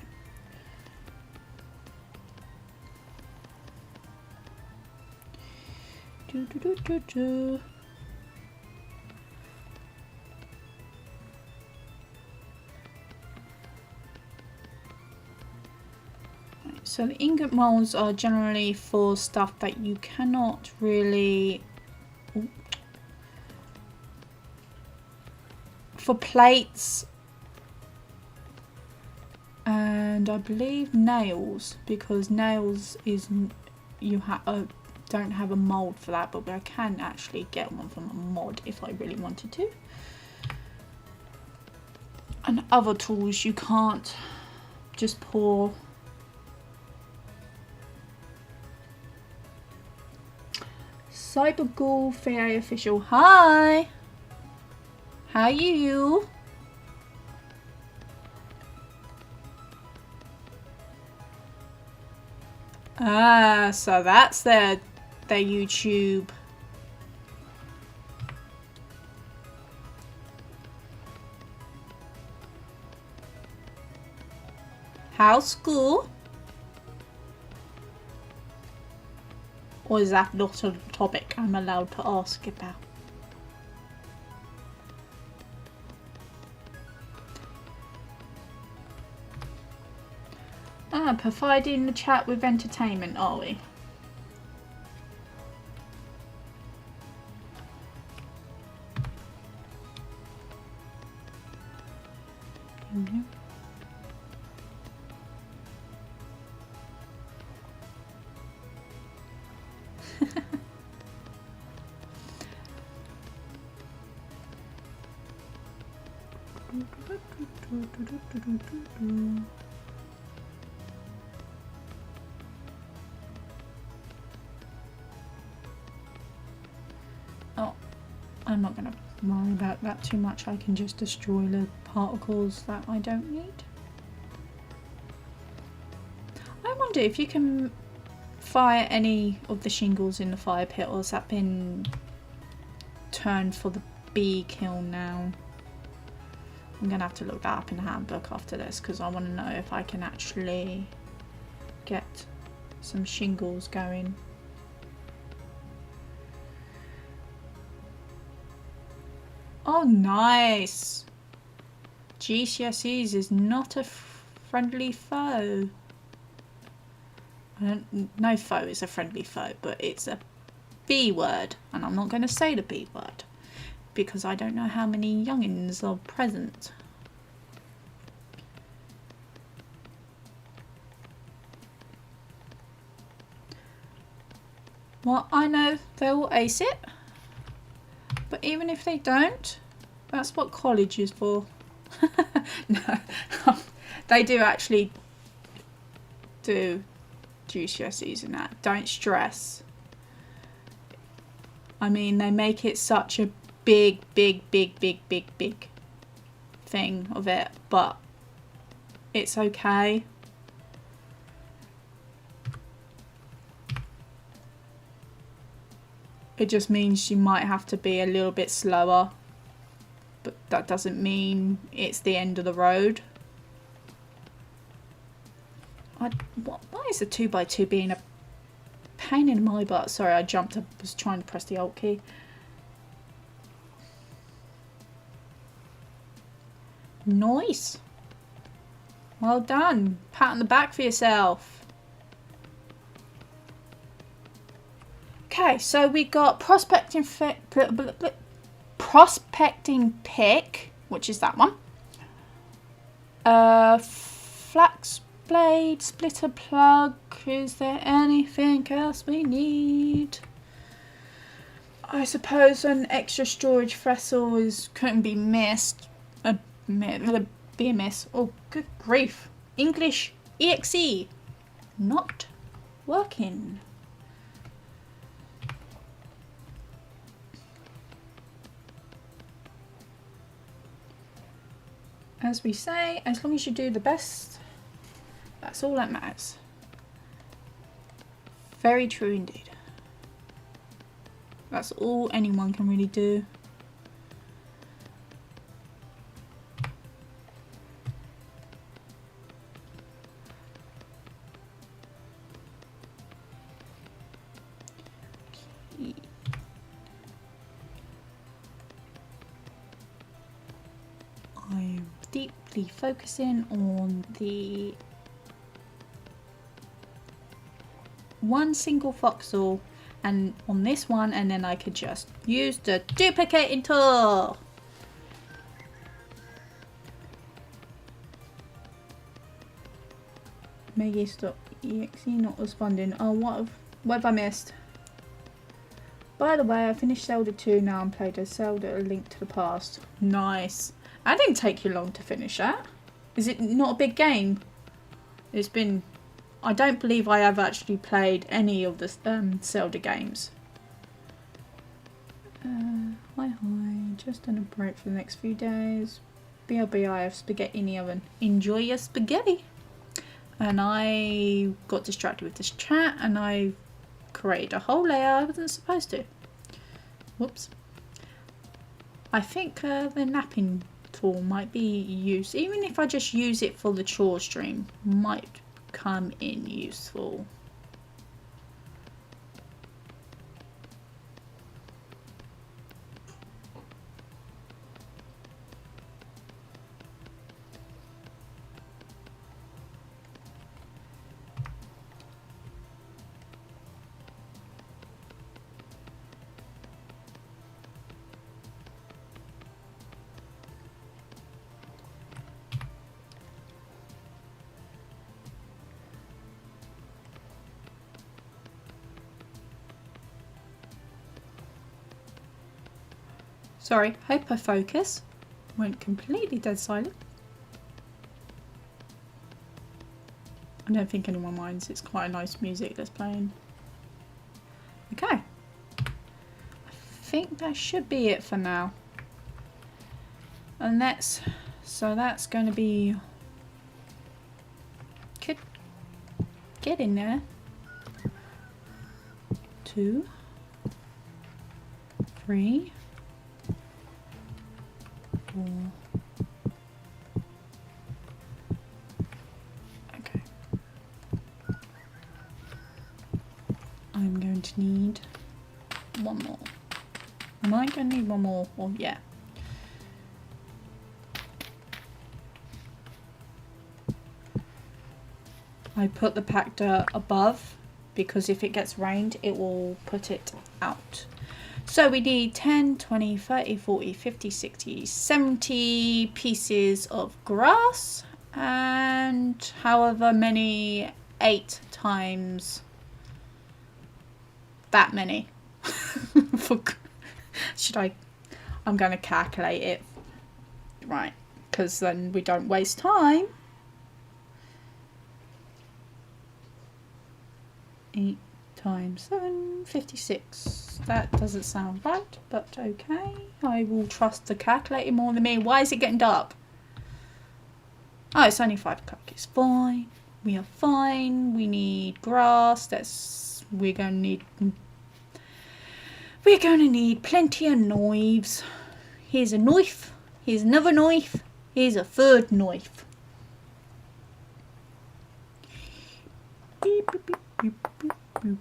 A: So the ingot molds are generally for stuff that you cannot really... For plates and I believe nails, because nails is... You don't have a mold for that, but I can actually get one from a mod if I really wanted to. And other tools you can't just pour... Cyberghoul VA official, hi! How are you? Ah, so that's their YouTube. How's school? Or is that not a topic I'm allowed to ask about? Providing the chat with entertainment, are we? Mm-hmm. Oh, I'm not going to worry about that too much. I can just destroy the particles that I don't need. I wonder if you can fire any of the shingles in the fire pit, or has that been turned for the bee kiln now? I'm going to have to look that up in the handbook after this, because I want to know if I can actually get some shingles going. Oh, nice! GCSEs is not a friendly foe. No foe is a friendly foe, but it's a B word, and I'm not going to say the B word because I don't know how many youngins are present. Well, I know they'll ace it, but even if they don't, that's what college is for. No, they do actually do GCSEs and that. Don't stress. I mean, they make it such a big thing of it, but it's okay. It just means you might have to be a little bit slower, but that doesn't mean it's the end of the road. Why is the 2x2 being a pain in my butt? Sorry, I jumped up, was trying to press the Alt key. Nice. Well done. Pat on the back for yourself. Okay, so we got prospecting pick, which is that one. Flax blade, splitter plug. Is there anything else we need? I suppose an extra storage vessel couldn't be missed. Be a miss. Oh, good grief. English EXE not working. As we say, as long as you do the best, that's all that matters. Very true indeed. That's all anyone can really do. I'm deeply focusing on the one single voxel and on this one, and then I could just use the duplicating tool. Megis.exe not responding. Oh, what have I missed? By the way, I finished Zelda 2, now I'm playing a Zelda A Link to the Past. Nice. That didn't take you long to finish that. Is it not a big game? It's been... I don't believe I have actually played any of the Zelda games. Hi. Just on a break for the next few days. BRB, I have spaghetti in the oven. Enjoy your spaghetti. And I got distracted with this chat and I created a whole layer I wasn't supposed to. Whoops. I think the napping tool might be used, even if I just use it for the chore stream, might come in useful. Sorry, hyperfocus. Went completely dead silent. I don't think anyone minds. It's quite a nice music that's playing. Okay. I think that should be it for now. And that's going to be... Could get in there. 2, 3, 4. Okay. I'm going to need one more. Am I going to need one more? Well, yeah. I put the packed dirt above because if it gets rained, it will put it out. So we need 10, 20, 30, 40, 50, 60, 70 pieces of grass and however many 8 times that many. I'm going to calculate it. Right, because then we don't waste time. 8 times 7, 56. That doesn't sound right, but okay. I will trust the calculator more than me. Why is it getting dark? Oh, it's only 5 o'clock. It's fine. We are fine. We need grass. We're going to need plenty of knives. Here's a knife. Here's another knife. Here's a third knife. Beep, beep, beep, beep, beep, beep.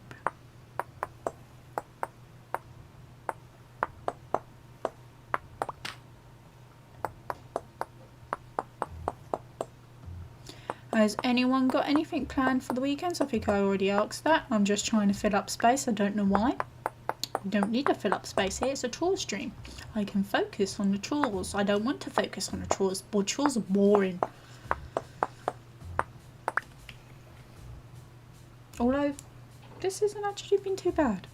A: Has anyone got anything planned for the weekends? I think I already asked that. I'm just trying to fill up space. I don't know why. I don't need to fill up space here. It's a chore stream. I can focus on the chores. I don't want to focus on the chores. Boy, chores are boring. Although, this hasn't actually been too bad.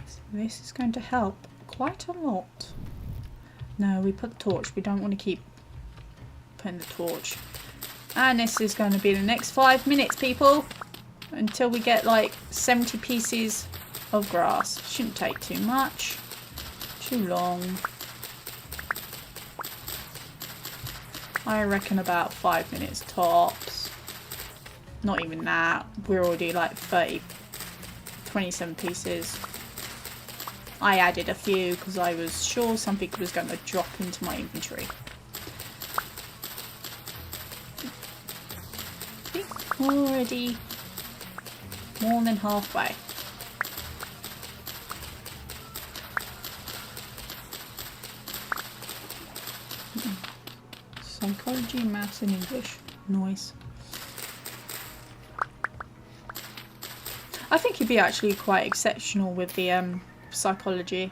A: So this is going to help quite a lot. No, we put the torch. We don't want to keep putting the torch. And this is going to be the next 5 minutes, people. Until we get like 70 pieces of grass. Shouldn't take too much. Too long. I reckon about 5 minutes tops. Not even that. We're already like 27 pieces. I added a few because I was sure something was going to drop into my inventory. Already more than halfway. Psychology, maths and English. Nice. I think you'd be actually quite exceptional with the psychology.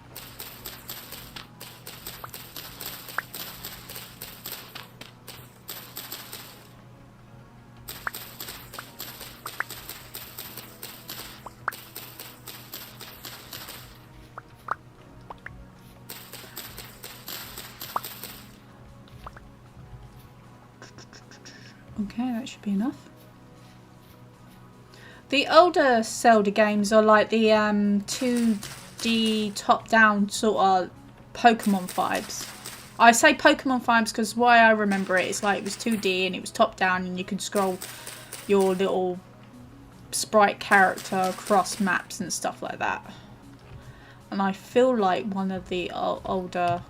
A: Okay, that should be enough. The older Zelda games are like the 2D top-down sort of Pokemon vibes. I say Pokemon vibes because why I remember it is like it was 2D and it was top-down and you could scroll your little sprite character across maps and stuff like that. And I feel like one of the older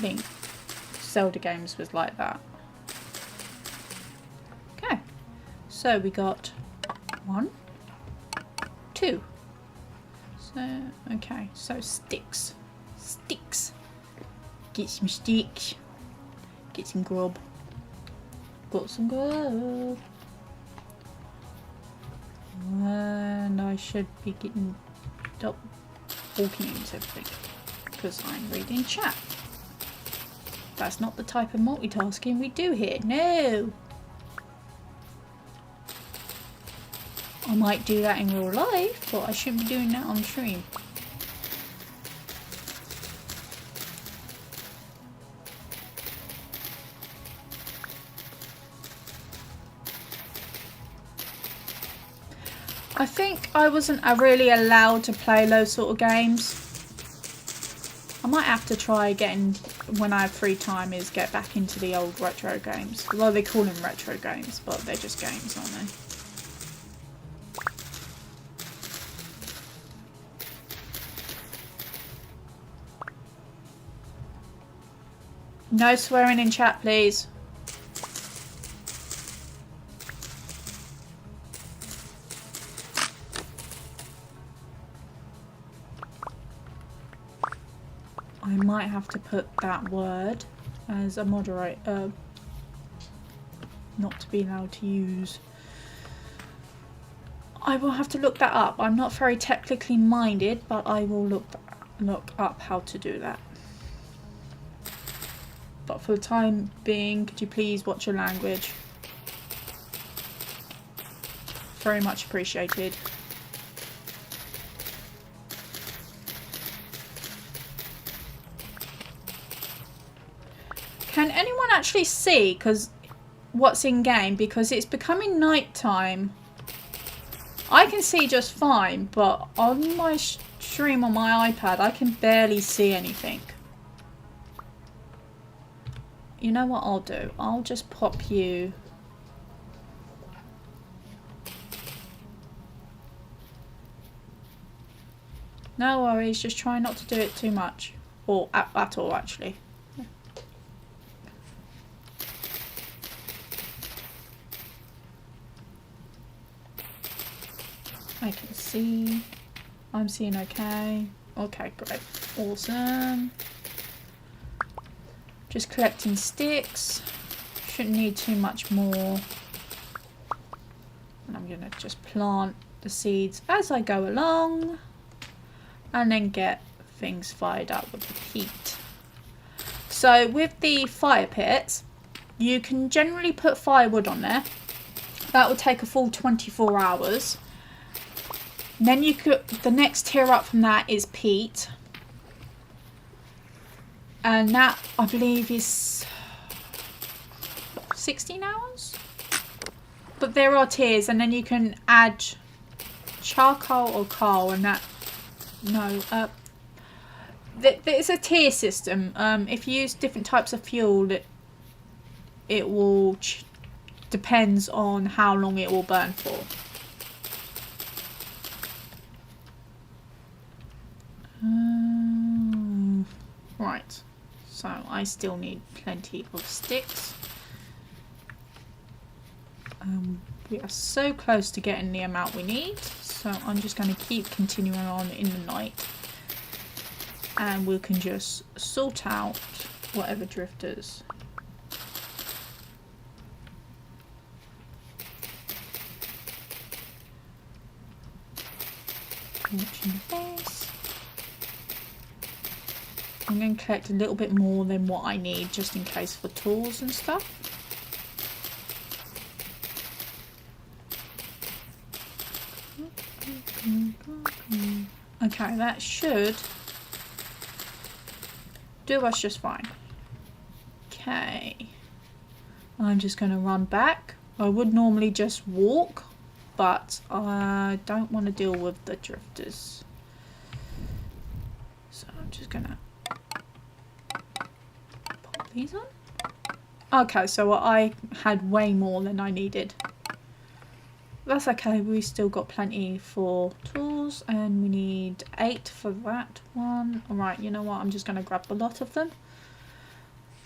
A: Link Zelda games was like that. Okay, so we got 1, 2. So, okay, so sticks. Sticks. Get some sticks. Get some grub. Got some grub. And I should be getting stop walking into everything because I'm reading chat. That's not the type of multitasking we do here. No. I might do that in real life, but I shouldn't be doing that on stream. I think I wasn't really allowed to play those sort of games. I might have to try getting, when I have free time, is get back into the old retro games. Well, they call them retro games, but they're just games, aren't they? No swearing in chat, please. I might have to put that word as a moderator, not to be allowed to use. I will have to look that up. I'm not very technically minded, but I will look up how to do that. But for the time being, could you please watch your language? Very much appreciated. Can anyone actually see what's in game? Because it's becoming night time. I can see just fine, but on my stream on my iPad, I can barely see anything. You know what I'll do? I'll just pop you. No worries, just try not to do it too much. Or at all, actually. I can see. I'm seeing okay. Okay, great. Awesome. Just collecting sticks. Shouldn't need too much more. And I'm going to just plant the seeds as I go along. And then get things fired up with the heat. So with the fire pits, you can generally put firewood on there. That will take a full 24 hours. And then you could, the next tier up from that is peat. And that, I believe, is 16 hours? But there are tiers, and then you can add charcoal or coal, and that, no, there's a tier system. If you use different types of fuel, it will, depends on how long it will burn for. Right, so I still need plenty of sticks. We are so close to getting the amount we need, so I'm just going to keep continuing on in the night, and we can just sort out whatever drifters. Watching this. I'm going to collect a little bit more than what I need, just in case for tools and stuff. Okay, that should do us just fine. Okay. I'm just going to run back. I would normally just walk, but I don't want to deal with the drifters. So I'm just going to these on. Okay, so I had way more than I needed. That's okay, we still got plenty for tools, and we need 8 for that one. Alright, you know what, I'm just going to grab a lot of them.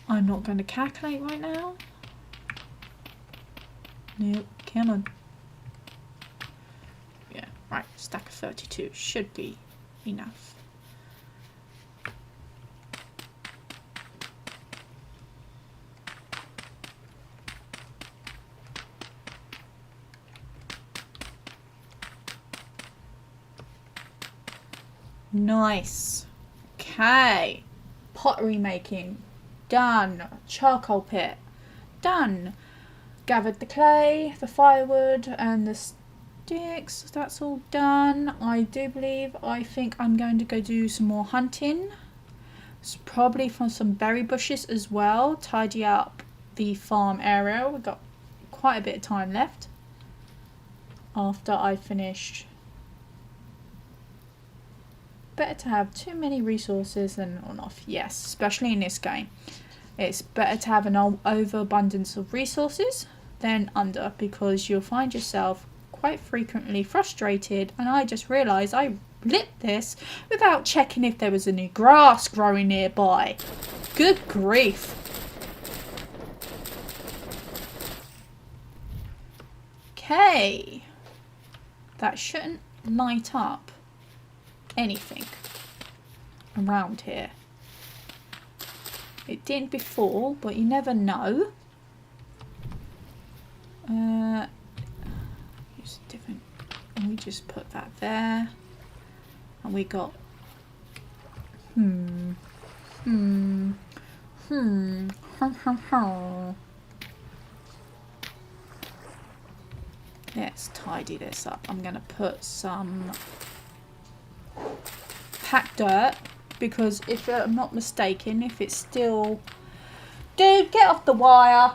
A: I'm not going to calculate right now. Nope, come on. Yeah, right, stack of 32 should be enough. Nice. Okay. Pottery making. Done. Charcoal pit. Done. Gathered the clay, the firewood, and the sticks. That's all done. I think I'm going to go do some more hunting. It's probably from some berry bushes as well. Tidy up the farm area. We've got quite a bit of time left after I finish. Better to have too many resources than enough. Yes, especially in this game. It's better to have an overabundance of resources than under, because you'll find yourself quite frequently frustrated. And I just realised I lit this without checking if there was any grass growing nearby. Good grief. Okay. That shouldn't light up anything around here. It didn't before, but you never know. Use different, and we just put that there, and we got Let's tidy this up. I'm gonna put some packed dirt, because if I'm not mistaken, if it's still... Dude, get off the wire!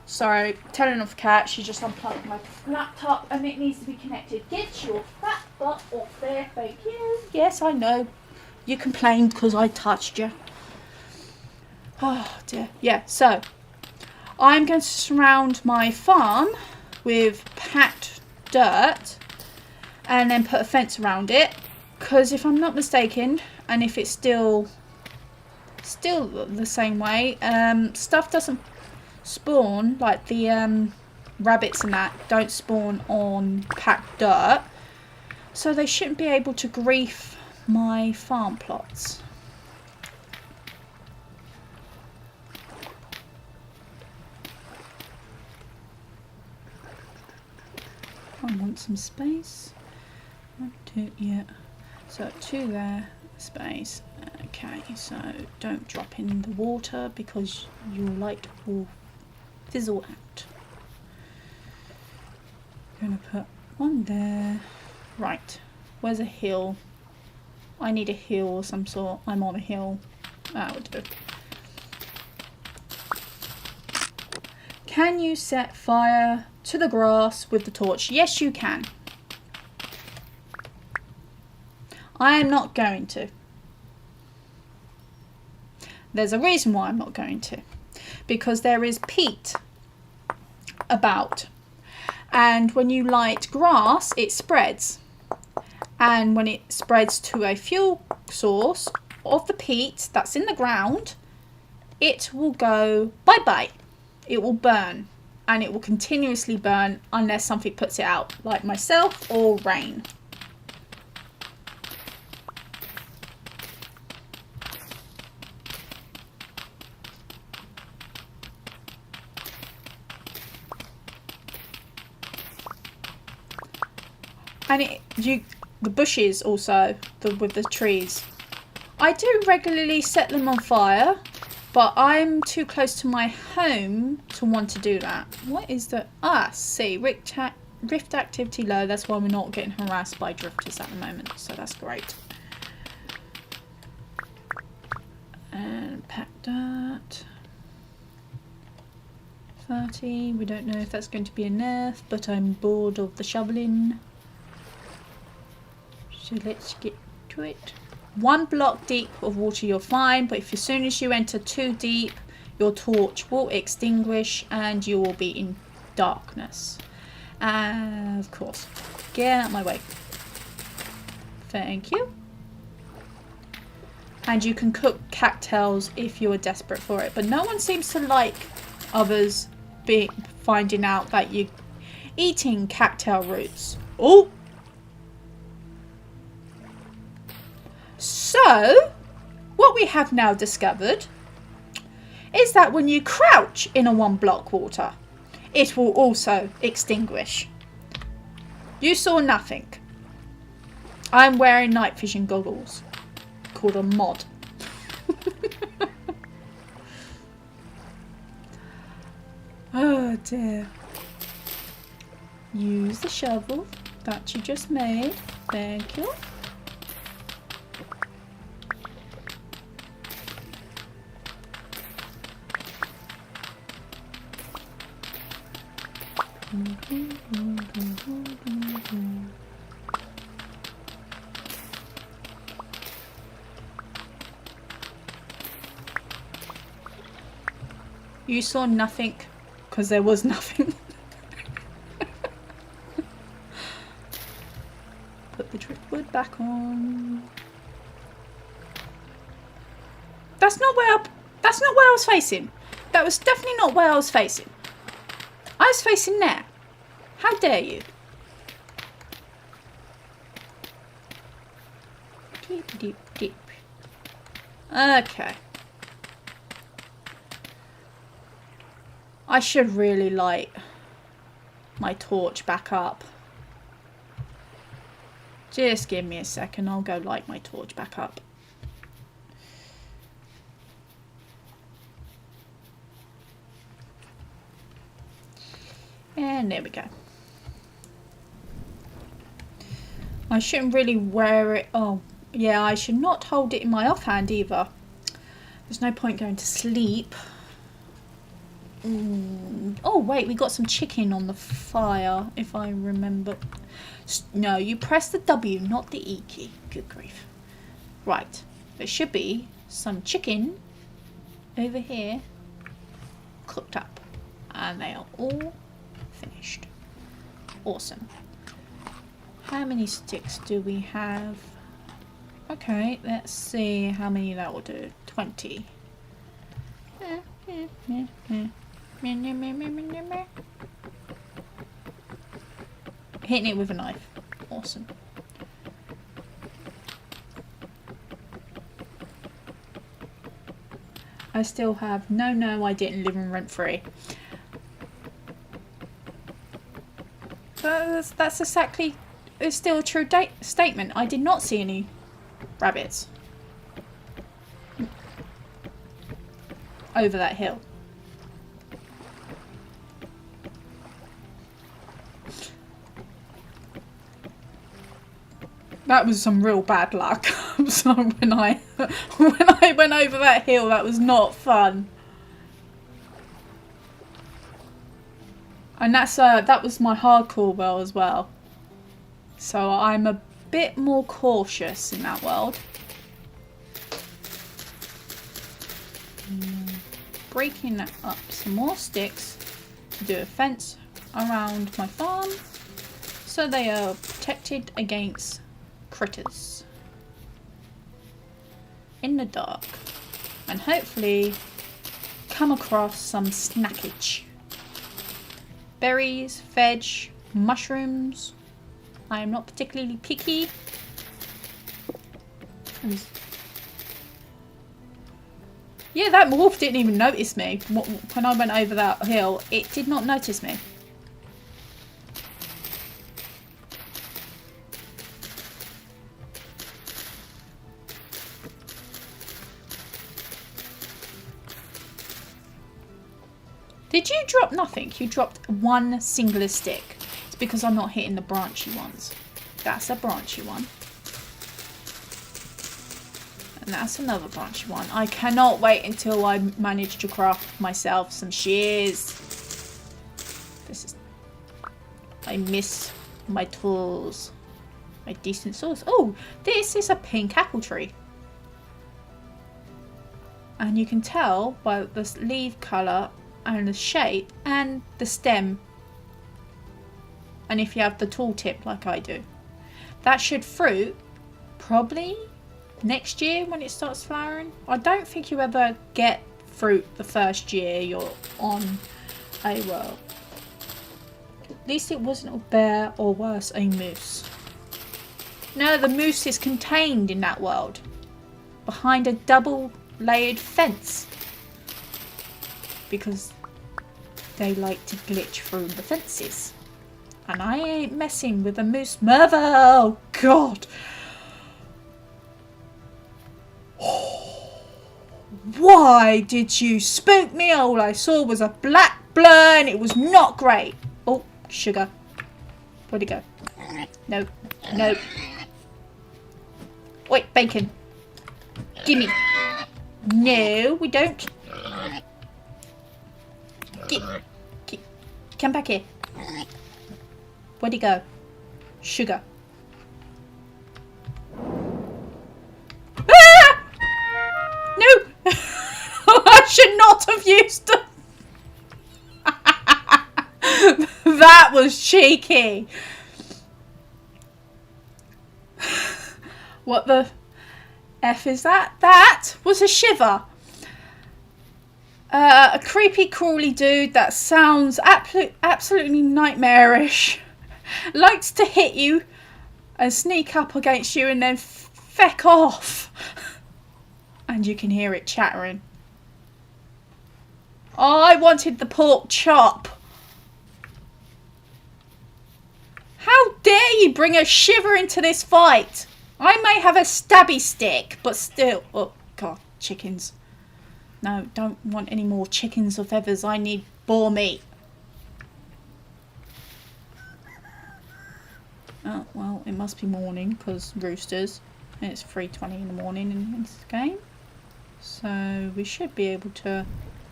A: Sorry, telling off cat, she just unplugged my laptop and it needs to be connected. Get your fat butt off there, thank you. Yes, I know. You complained because I touched you. Oh dear. Yeah, so I'm going to surround my farm with packed dirt and then put a fence around it, because if I'm not mistaken, and if it's still the same way, stuff doesn't spawn, like the rabbits and that don't spawn on packed dirt, so they shouldn't be able to grief my farm plots. I want some space. 1, 2, yeah. So 2 there, space. Okay, so don't drop in the water because your light will fizzle out. I'm gonna put 1 there. Right, where's a hill? I need a hill of some sort. I'm on a hill. That would do. Can you set fire to the grass with the torch? Yes, you can. I am not going to. There's a reason why I'm not going to. Because there is peat about. And when you light grass, it spreads. And when it spreads to a fuel source of the peat that's in the ground, it will go bye-bye. It will burn. And it will continuously burn unless something puts it out, like myself or rain. And the bushes also, with the trees. I do regularly set them on fire, but I'm too close to my home to want to do that. What is the... see, rift activity low. That's why we're not getting harassed by drifters at the moment. So that's great. And pack dirt. 30. We don't know if that's going to be enough, but I'm bored of the shoveling. So let's get to it. 1 block deep of water, you're fine, but if as soon as you enter 2 deep, your torch will extinguish and you will be in darkness. And of course, get out of my way. Thank you. And you can cook cattails if you are desperate for it, but no one seems to like others finding out that you're eating cattail roots. Oh! So, what we have now discovered is that when you crouch in a 1 block water, it will also extinguish. You saw nothing. I'm wearing night vision goggles, called a mod. Oh dear. Use the shovel that you just made. Thank you. You saw nothing because there was nothing. Put the driftwood back on. That's not where I was facing. That was definitely not where I was facing. I was facing there. How dare you? Deep, deep, deep. Okay. I should really light my torch back up. Just give me a second. I'll go light my torch back up. And there we go. I shouldn't really wear it. Oh, yeah, I should not hold it in my offhand either. There's no point going to sleep. Oh, wait, we got some chicken on the fire, if I remember. No, you press the W, not the E key. Good grief. Right, there should be some chicken over here cooked up. And they are all finished. Awesome. How many sticks do we have? Okay, let's see how many that will do. 20. Hitting it with a knife. Awesome. I still have no, I didn't live in rent free. That's exactly, it's still a true statement. I did not see any rabbits over that hill. That was some real bad luck. So when I went over that hill, that was not fun. And that was my hardcore world as well. So I'm a bit more cautious in that world. Breaking up some more sticks to do a fence around my farm so they are protected against critters in the dark, and hopefully come across some snackage. Berries, veg, mushrooms. I am not particularly picky. Yeah, that wolf didn't even notice me. When I went over that hill, it did not notice me. Did you drop nothing? You dropped one singular stick. It's because I'm not hitting the branchy ones. That's a branchy one. And that's another branchy one. I cannot wait until I manage to craft myself some shears. I miss my tools. My decent tools. Oh, this is a pink apple tree. And you can tell by the leaf colour and the shape and the stem, and if you have the tool tip like I do, that should fruit probably next year when it starts flowering. I don't think you ever get fruit the first year you're on a world. At least it wasn't a bear, or worse, a moose. No, the moose is contained in that world behind a double layered fence, because they like to glitch through the fences. And I ain't messing with a moose mother. Oh, God. Why did you spook me? All I saw was a black blur and it was not great. Oh, sugar. Where'd he go? No. No. Wait, bacon. Gimme. No, we don't. Come back here. Where'd he go? Sugar. Ah! No! I should not have used them. That was cheeky. What the F is that? That was a shiver. A creepy, crawly dude that sounds absolutely nightmarish. Likes to hit you and sneak up against you and then feck off. And you can hear it chattering. Oh, I wanted the pork chop. How dare you bring a shiver into this fight? I may have a stabby stick, but still. Oh, God, chickens. No, don't want any more chickens or feathers. I need boar meat. Oh, well, it must be morning because roosters. And it's 3:20 in the morning in this game. So we should be able to...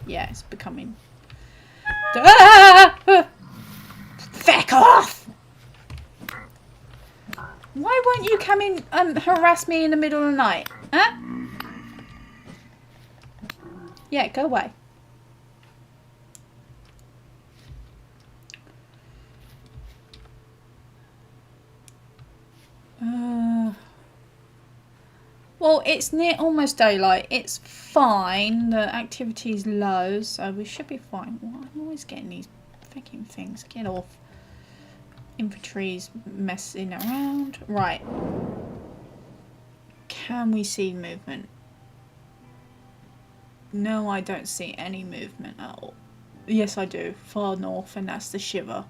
A: Yeah, it's becoming... Ah! Feck off! Why won't you come in and harass me in the middle of the night? Huh? Yeah, go away. Well, it's almost daylight. It's fine. The activity is low, so we should be fine. Well, I'm always getting these freaking things. Get off. Infantry's messing around. Right. Can we see movement? No, I don't see any movement at all. Yes, I do. Far north, and that's the shiver.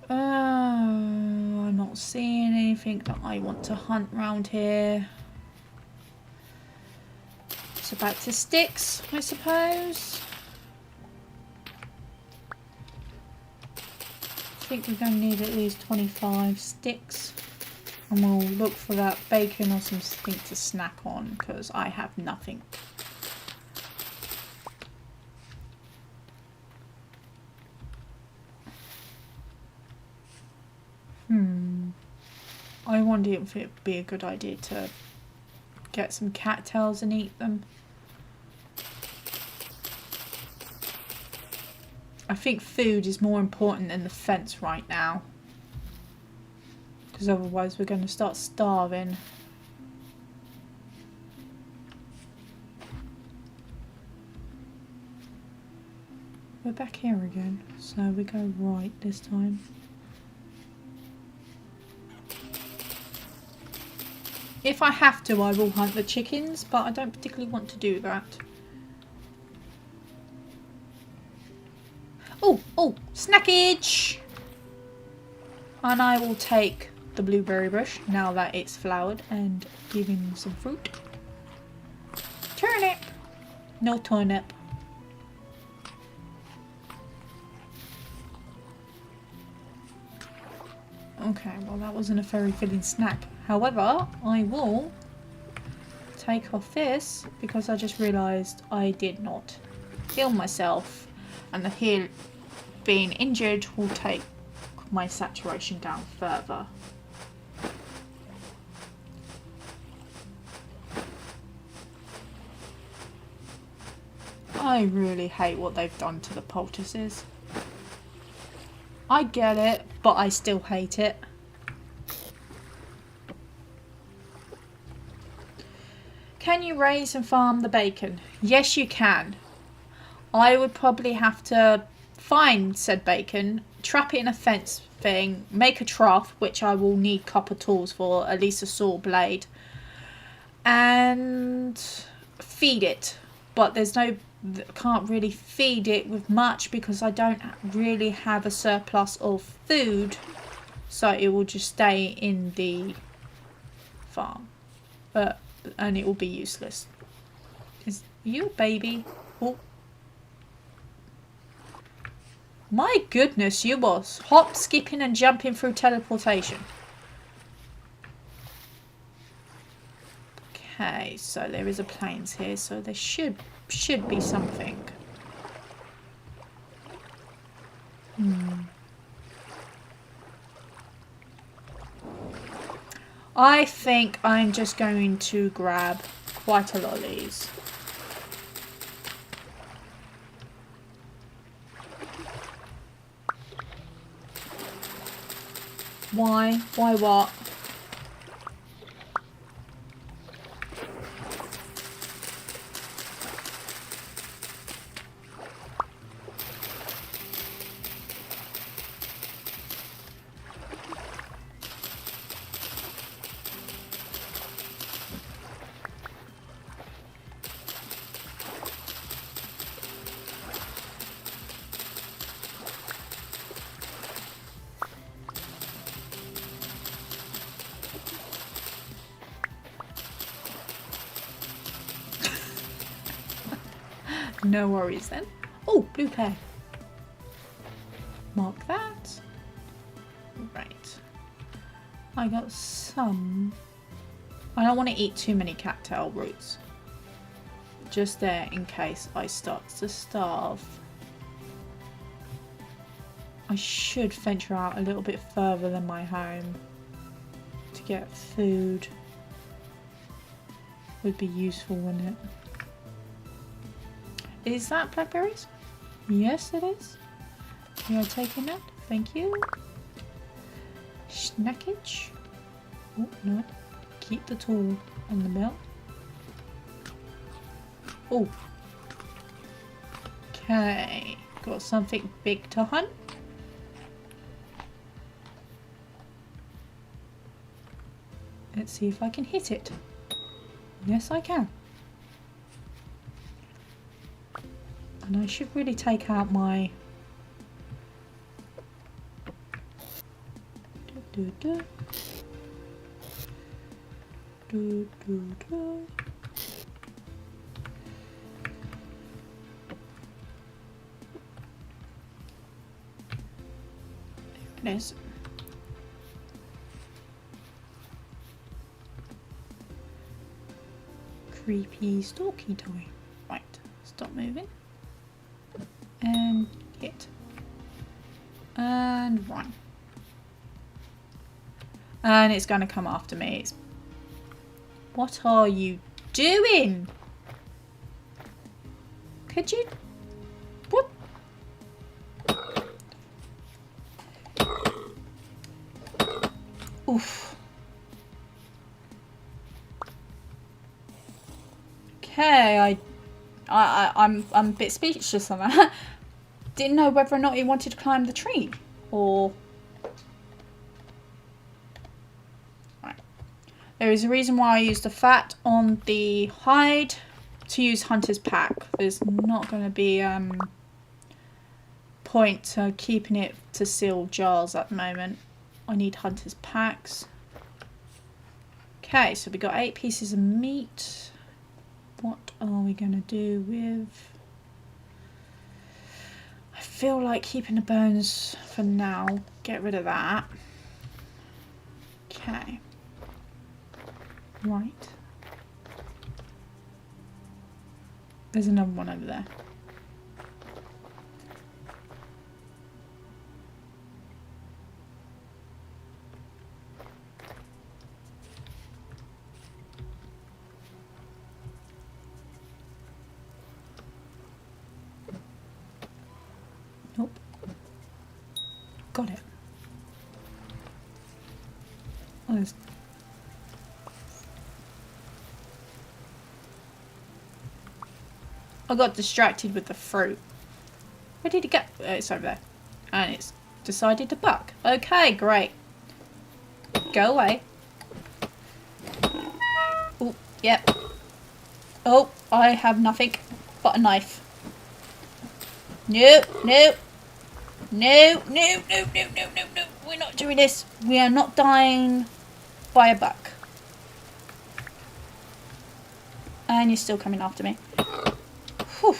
A: I'm not seeing anything that I want to hunt round here. So back to sticks, I suppose. I think we're going to need at least 25 sticks. And we'll look for that bacon or something to snack on, because I have nothing. I wonder if it would be a good idea to get some cattails and eat them. I think food is more important than the fence right now. Because otherwise we're going to start starving. We're back here again, so we go right this time. If I have to, I will hunt the chickens, but I don't particularly want to do that. Oh, snackage! And I will take the blueberry bush, now that it's flowered, and give him some fruit. Turnip! No turnip. Okay, well that wasn't a very filling snack. However, I will take off this because I just realised I did not heal myself, and the heal being injured will take my saturation down further. I really hate what they've done to the poultices. I get it, but I still hate it. Can you raise and farm the bacon? Yes, you can. I would probably have to find said bacon, trap it in a fence thing, make a trough, which I will need copper tools for, at least a saw blade, and feed it. But there's no, can't really feed it with much because I don't really have a surplus of food, so it will just stay in the farm. And it will be useless. Is you a baby? Oh. My goodness, you was hop, skipping and jumping through teleportation. Okay, so there is a plains here, so there should be something. I think I'm just going to grab quite a lot of these. Why? Why what? No worries then. Oh, blue pear. Mark that. Right. I got some. I don't want to eat too many cattail roots. Just there in case I start to starve. I should venture out a little bit further than my home to get food. Would be useful, wouldn't it? Is that blackberries? Yes, it is. You're taking that? Thank you. Snackage. Oh, no. Keep the tool on the belt. Oh. Okay. Got something big to hunt. Let's see if I can hit it. Yes, I can. And I should really take out my... There it is. Creepy stalky toy. Right, stop moving. And hit. And run. And it's going to come after me. What are you doing? Could you... What? Oof. Okay, I'm a bit speechless on that. Didn't know whether or not he wanted to climb the tree or... Right. There is a reason why I use the fat on the hide to use hunter's pack. There's not going to be point to keeping it to sealed jars at the moment. I need hunter's packs. Okay, so we got 8 pieces of meat. What are we going to do with... I feel like keeping the bones for now. Get rid of that. Okay. Right. There's another one over there. Nope. Got it. Oh, there's... I got distracted with the fruit. Where did it go? It's over there. And it's decided to buck. Okay, great. Go away. Oh, yep. Oh, I have nothing but a knife. No, no. No, no, no, no, no, no, no. We're not doing this. We are not dying by a buck. And you're still coming after me. Whew.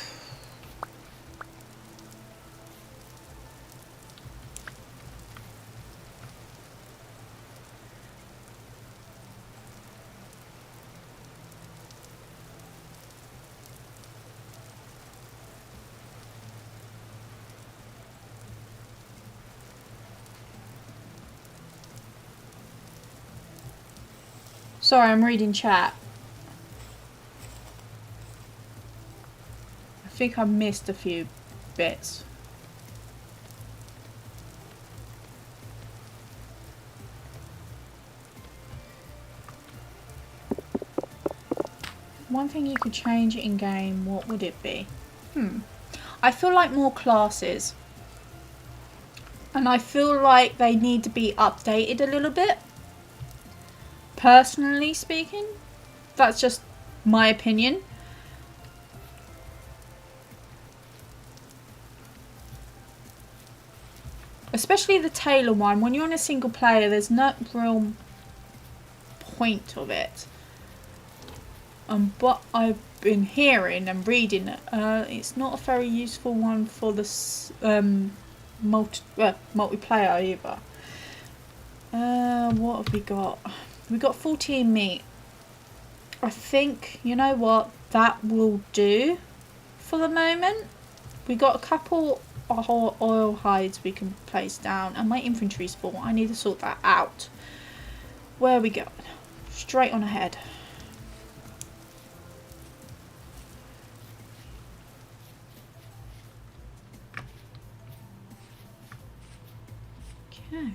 A: Sorry, I'm reading chat. I think I missed a few bits. One thing you could change in game, what would it be? I feel like more classes. And I feel like they need to be updated a little bit. Personally speaking. That's just my opinion. Especially the tailor one. When you're on a single player, there's no real point of it. But I've been hearing and reading, it's not a very useful one for the multiplayer either. What have we got? We got 14 meat. I think, you know what, that will do for the moment. We got a couple of oil hides we can place down, and my inventory's full. I need to sort that out. Where are we going? Straight on ahead. Okay.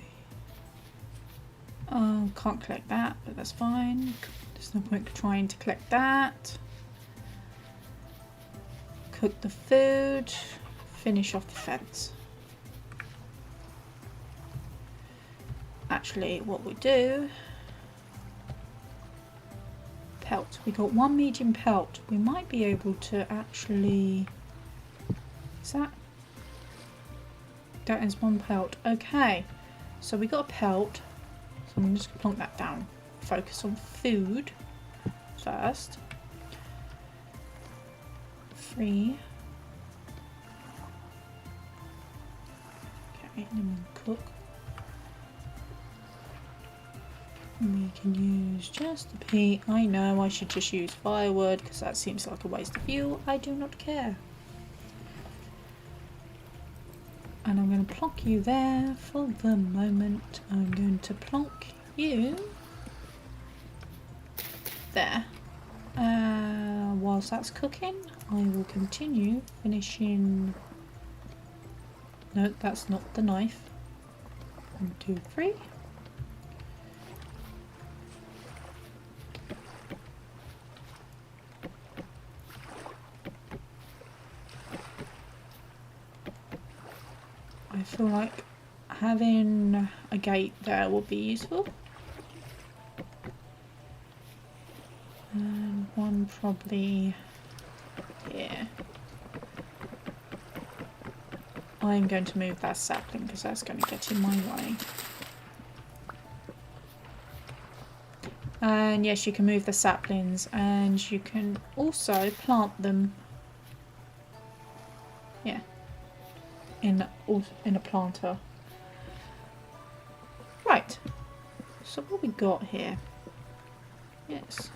A: Oh, can't collect that, but that's fine. There's no point trying to collect that. Cook the food. Finish off the fence. Actually, what we do... Pelt. We got one medium pelt. We might be able to actually... Is that... That is one pelt. Okay. So we got a pelt. So I'm just going to plonk that down. Focus on food first. 3. Okay, then we'll cook. And we can use just the peat. I know I should just use firewood because that seems like a waste of fuel. I do not care. And I'm going to plonk you there for the moment. I'm going to plonk you there. Whilst that's cooking, I will continue finishing. No, that's not the knife. 1, 2, 3. I feel like having a gate there will be useful. And one probably here. I'm going to move that sapling because that's going to get in my way. And yes, you can move the saplings and you can also plant them. Yeah. In a planter. Right. So what we got here? Yes.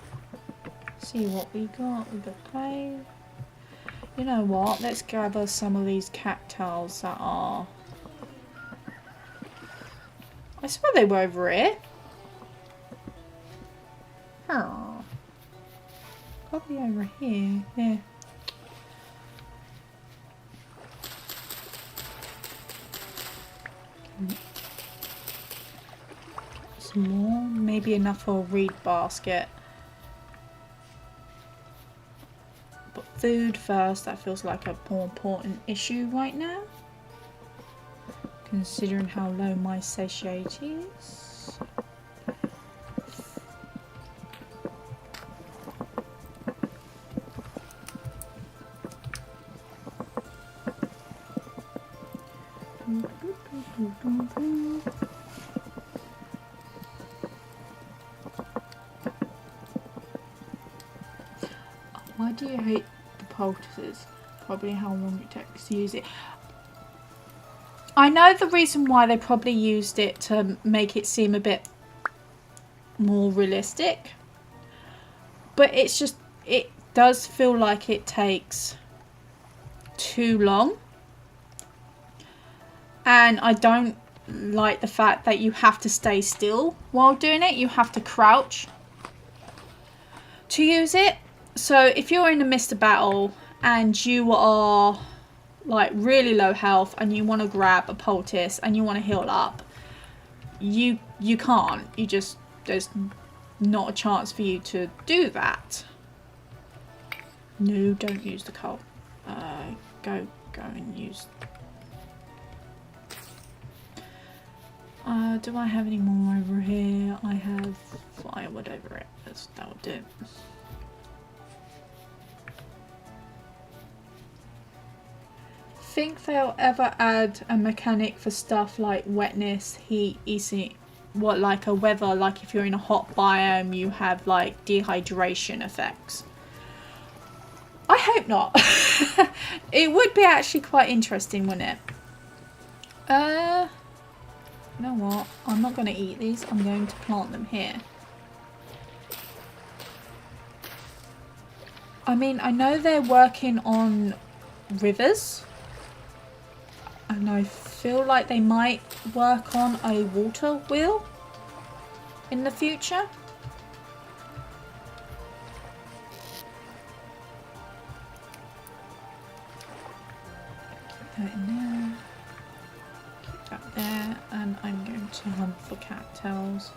A: See what we got. We got clay. You know what? Let's gather some of these cattails that are... I swear they were over here. Oh. Probably over here. Yeah. Some more. Maybe enough for a reed basket. But food first. That feels like a more important issue right now. Considering how low my satiety is. Why do you hate the poultices? Probably how long it takes to use it. I know the reason why they probably used it to make it seem a bit more realistic. But it's just, it does feel like it takes too long. And I don't like the fact that you have to stay still while doing it. You have to crouch to use it. So if you're in the midst of battle and you are like really low health and you want to grab a poultice and you want to heal up, you can't. There's not a chance for you to do that. No, don't use the coal. Go and use. Do I have any more over here? I have firewood over it. That'll do. Think they'll ever add a mechanic for stuff like wetness, heat, easy, what, like a weather, like if you're in a hot biome you have like dehydration effects? I hope not. It would be actually quite interesting, wouldn't it? You know what, I'm not going to eat these, I'm going to plant them here. I mean, I know they're working on rivers. And I feel like they might work on a water wheel in the future. Keep that in there. Keep that there. And I'm going to hunt for cattails.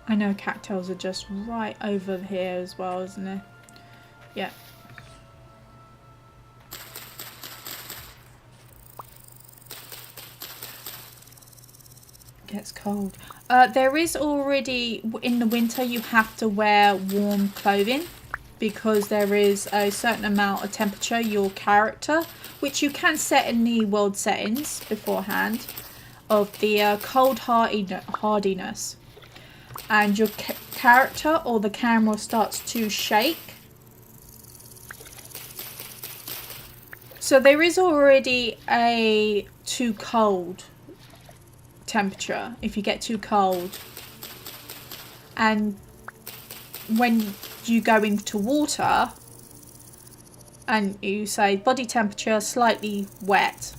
A: I know cattails are just right over here as well, isn't it? Yeah. Gets cold. There is already, in the winter you have to wear warm clothing because there is a certain amount of temperature your character, which you can set in the world settings beforehand, of the cold hardiness. And your character or the camera starts to shake. So there is already a too cold temperature if you get too cold. And when you go into water and you say body temperature slightly wet,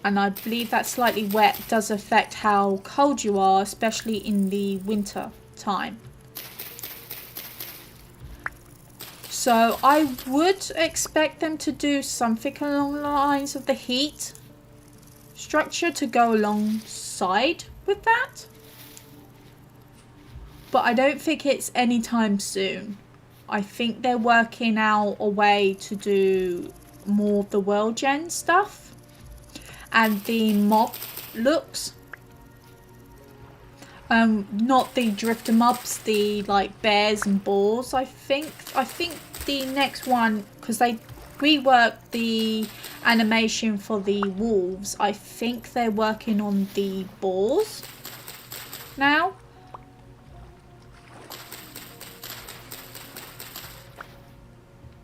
A: and I believe that slightly wet does affect how cold you are, especially in the winter time. So I would expect them to do something along the lines of the heat structure to go alongside with that. But I don't think it's anytime soon. I think they're working out a way to do more of the world gen stuff. And the mob looks. Not the drifter mobs, the like bears and boars, I think. I think the next one, because they reworked the animation for the wolves, I think they're working on the boars now.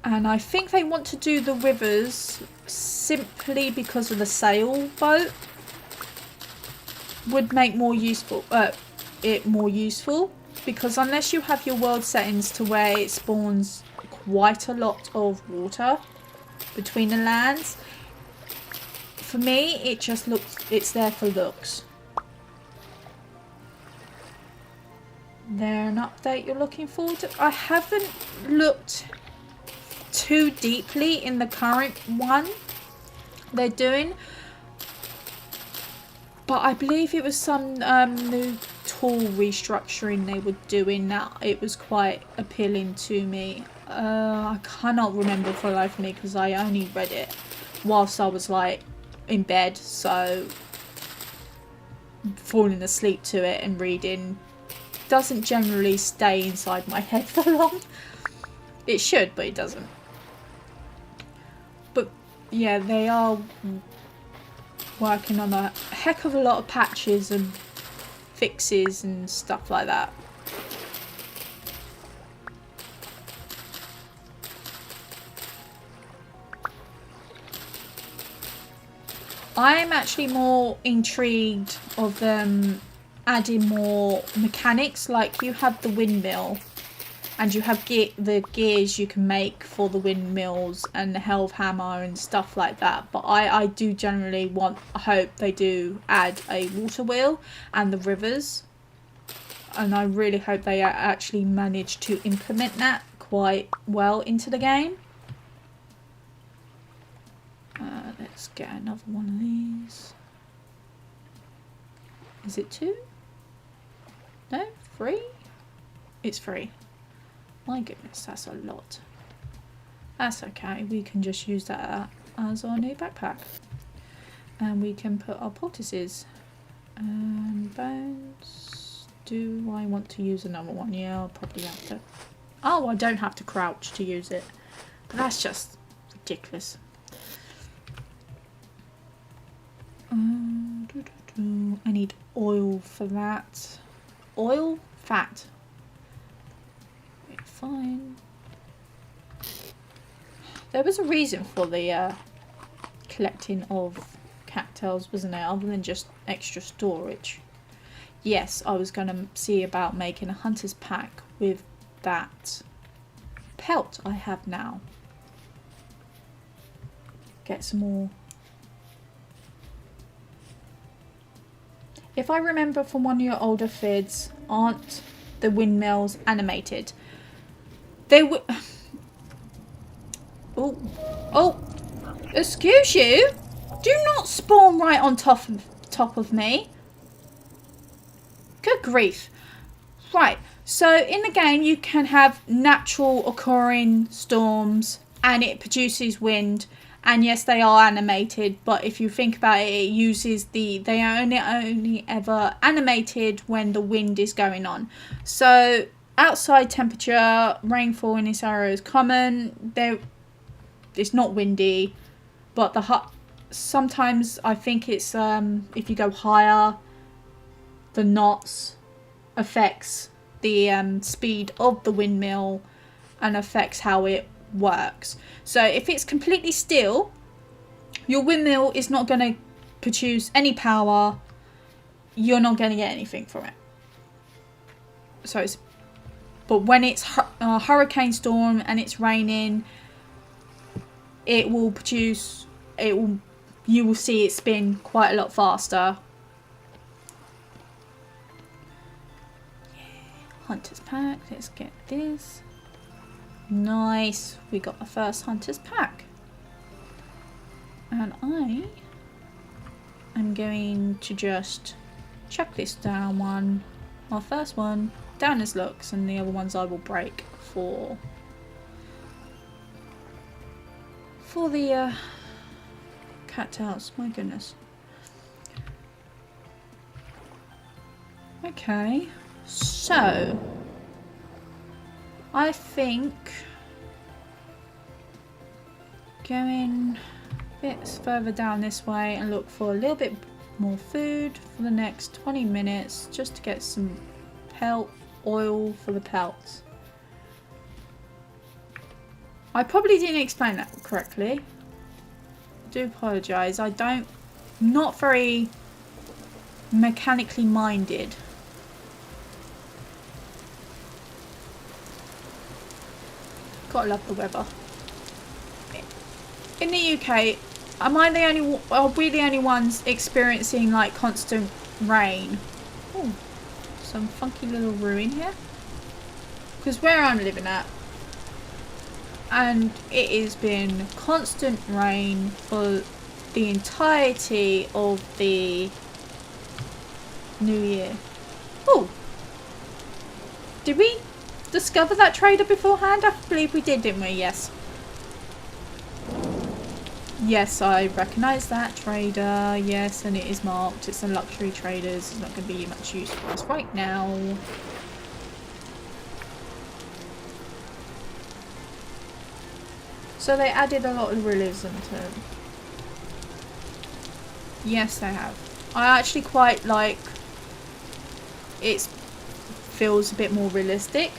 A: And I think they want to do the rivers simply because of the sailboat would make more useful it more useful, because unless you have your world settings to where it spawns quite a lot of water between the lands, for me it just looks, it's there for looks. There an update you're looking forward to? I haven't looked too deeply in the current one they're doing, but I believe it was some new tool restructuring they were doing that it was quite appealing to me. I cannot remember for the life of me because I only read it whilst I was like in bed, so falling asleep to it and reading doesn't generally stay inside my head for long. It should, but it doesn't. But yeah, they are working on a heck of a lot of patches and fixes and stuff like that. I'm actually more intrigued of them adding more mechanics, like you have the windmill and you have the gears you can make for the windmills and the helve hammer and stuff like that. But I do generally I hope they do add a water wheel and the rivers, and I really hope they actually manage to implement that quite well into the game. Let's get another one of these. Is it 2? No, 3? It's 3. My goodness, that's a lot. That's okay, we can just use that as our new backpack. And we can put our poultices and bones. Do I want to use another one? Yeah, I'll probably have to. Oh, I don't have to crouch to use it. But that's just ridiculous. I need oil for that. Oil? Fat. Fine. There was a reason for the collecting of cattails, wasn't there? Other than just extra storage. Yes, I was going to see about making a hunter's pack with that pelt I have now. Get some more. If I remember from one of your older vids, aren't the windmills animated? They would. Oh, excuse you. Do not spawn right on top of me. Good grief. Right. So in the game, you can have natural occurring storms, and it produces wind. And yes, they are animated, but if you think about it, it uses they are only ever animated when the wind is going on. So outside temperature, rainfall in this area is common. It's not windy, but sometimes I think it's if you go higher, the knots affects the speed of the windmill and affects how it works. So if it's completely still, your windmill is not going to produce any power. You're not going to get anything from it. So but when it's a hurricane storm and it's raining, it will produce, you will see it spin quite a lot faster. Yeah. Hunter's pack, let's get this. Nice, we got the first hunter's pack. And I am going to just chuck this down one. Our first one down as looks, and the other ones I will break for the cattails. My goodness. Okay, so I think going bits further down this way and look for a little bit more food for the next 20 minutes just to get some pelt oil for the pelts. I probably didn't explain that correctly. I do apologise. Not very mechanically minded. Gotta love the weather. In the UK, are we the only ones experiencing like constant rain? Oh, some funky little ruin here. Because where I'm living at, and it has been constant rain for the entirety of the New Year. Oh, did we discover that trader beforehand? I believe we did, didn't we? Yes. Yes, I recognise that trader. Yes, and it is marked. It's a luxury traders. It's not going to be much use for us right now. So they added a lot of realism to it. Yes, they have. I actually quite like it. Feels a bit more realistic.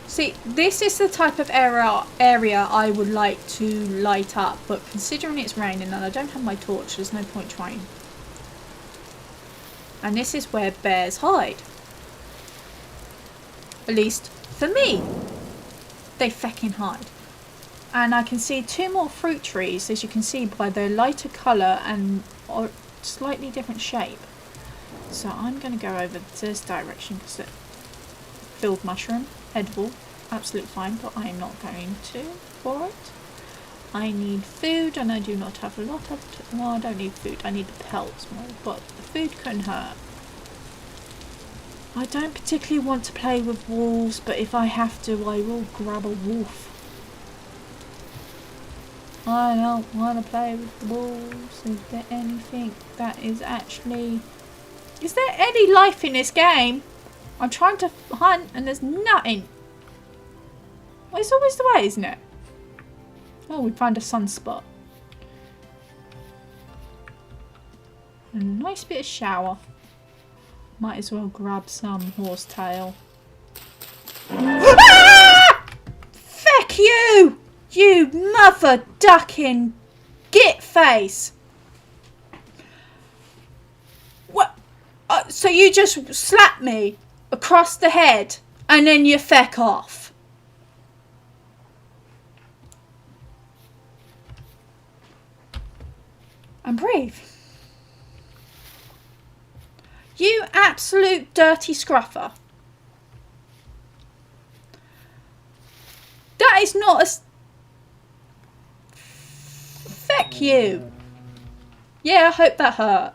A: See, this is the type of area I would like to light up, but considering it's raining and I don't have my torch, there's no point trying. And this is where bears hide. At least for me. They feckin' hide. And I can see 2 more fruit trees, as you can see by their lighter colour and slightly different shape. So I'm going to go over to this direction because it's filled mushroom, edible, absolutely fine, but I am not going to for it. I need food and I do not have a lot of it. Well, I don't need food, I need the pelts more, but the food couldn't hurt. I don't particularly want to play with wolves, but if I have to, I will grab a wolf. I don't want to play with the wolves. Is there anything that is actually... Is there any life in this game? I'm trying to hunt and there's nothing. Well, it's always the way, isn't it? Oh, we found a sunspot. A nice bit of shower. Might as well grab some horsetail. Ah! Feck you! You mother ducking git face! What? So you just slap me across the head and then you feck off? And breathe. You absolute dirty scruffer. That is not a... Feck you. Yeah, I hope that hurt.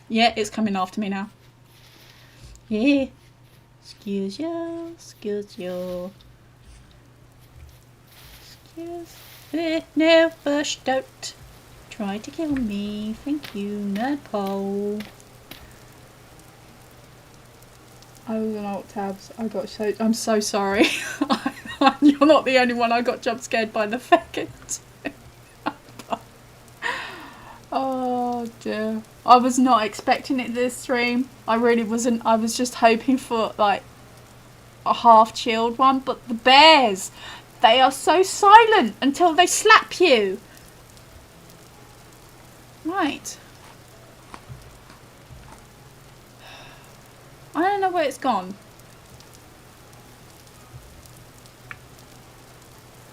A: Yeah, it's coming after me now. Yeah. Excuse you, excuse you. Excuse me. No, bush, don't try to kill me. Thank you, Nerdpole. I was on alt tabs. I'm so sorry. You're not the only one I got jump scared by the feckin'. Oh dear. I was not expecting it this stream. I really wasn't. I was just hoping for like a half chilled one, but the bears, they are so silent until they slap you. Right. I don't know where it's gone.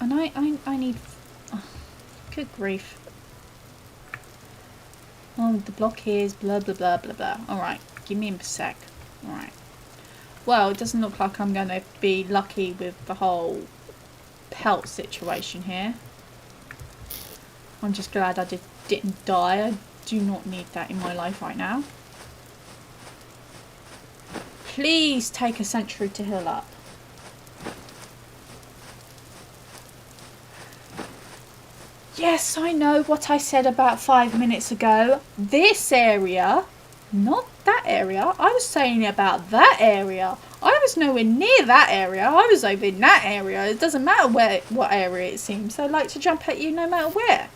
A: And I need... Oh, good grief. Oh, the block here is blah, blah, blah, blah, blah. Alright, give me a sec. Alright. Well, it doesn't look like I'm going to be lucky with the whole pelt situation here. I'm just glad I didn't die. I do not need that in my life right now. Please take a century to heal up. Yes, I know what I said about 5 minutes ago. This area, not that area. I was saying about that area. I was nowhere near that area. I was over in that area. It doesn't matter what area it seems. They like to jump at you no matter where.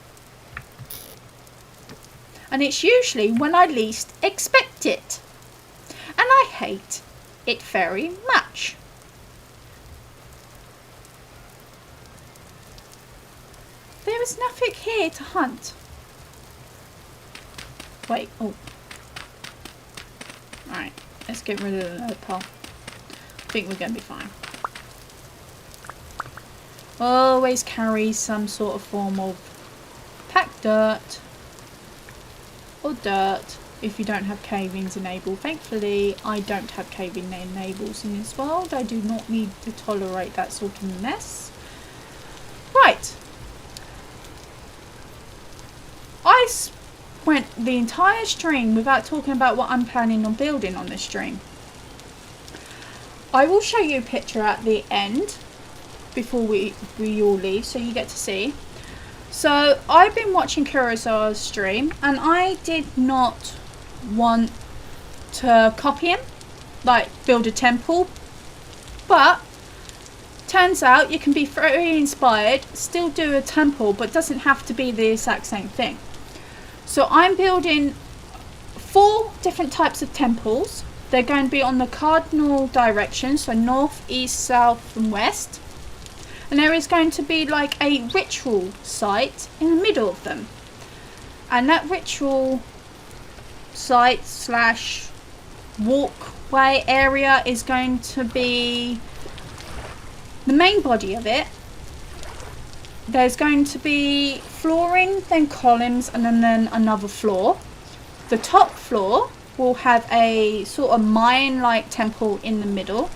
A: And it's usually when I least expect it. And I hate it very much. There is nothing here to hunt. Wait, oh. Alright, let's get rid of the nerd pile. I think we're going to be fine. Always carry some sort of form of packed dirt or dirt if you don't have cave-ins enabled. Thankfully, I don't have cave-in enables in this world. I do not need to tolerate that sort of mess. Right. I went the entire stream without talking about what I'm planning on building on this stream. I will show you a picture at the end before we all leave so you get to see. So I've been watching Kurosawa's stream and I did not want to copy him, like build a temple, but turns out you can be very inspired, still do a temple, but doesn't have to be the exact same thing. So I'm building 4 different types of temples. They're going to be on the cardinal direction, so north, east, south and west. And there is going to be like a ritual site in the middle of them. And that ritual site slash walkway area is going to be the main body of it. There's going to be flooring, then columns, and then another floor. The top floor will have a sort of Mayan-like temple in the middle,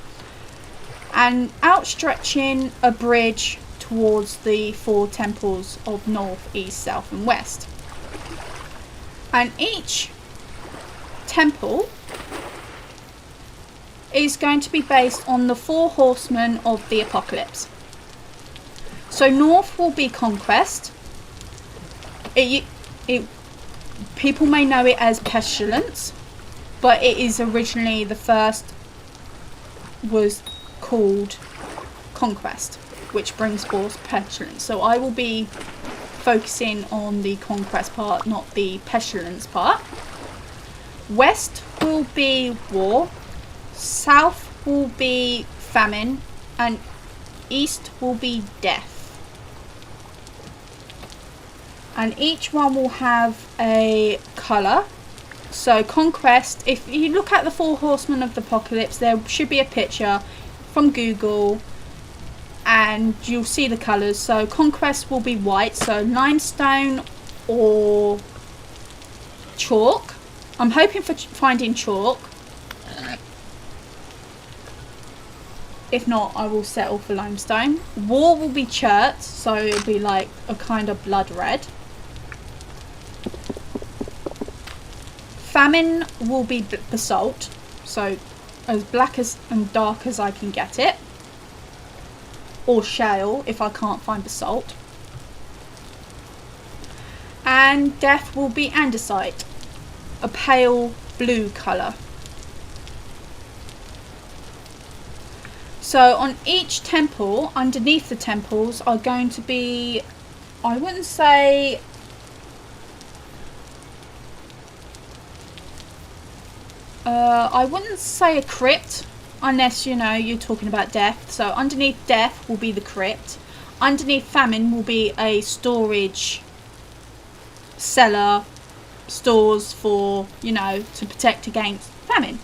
A: and outstretching a bridge towards the 4 temples of north, east, south, and west. And each temple is going to be based on the 4 horsemen of the apocalypse. So north will be conquest. People may know it as pestilence, but it is originally, the first was called conquest, which brings forth pestilence. So I will be focusing on the conquest part, not the pestilence part. West will be war, south will be famine, and east will be death. And each one will have a colour. So conquest, if you look at the 4 horsemen of the apocalypse, there should be a picture from Google and you'll see the colours. So conquest will be white, so limestone or chalk. I'm hoping for finding chalk. If not, I will settle for limestone. War will be chert, so it'll be like a kind of blood red. Famine will be basalt, so as black as and dark as I can get it, or shale if I can't find basalt. And death will be andesite, a pale blue colour. So on each temple, underneath the temples, are going to be, I wouldn't say a crypt, unless you're talking about death. So underneath death will be the crypt. Underneath famine will be a storage cellar, stores for to protect against famine.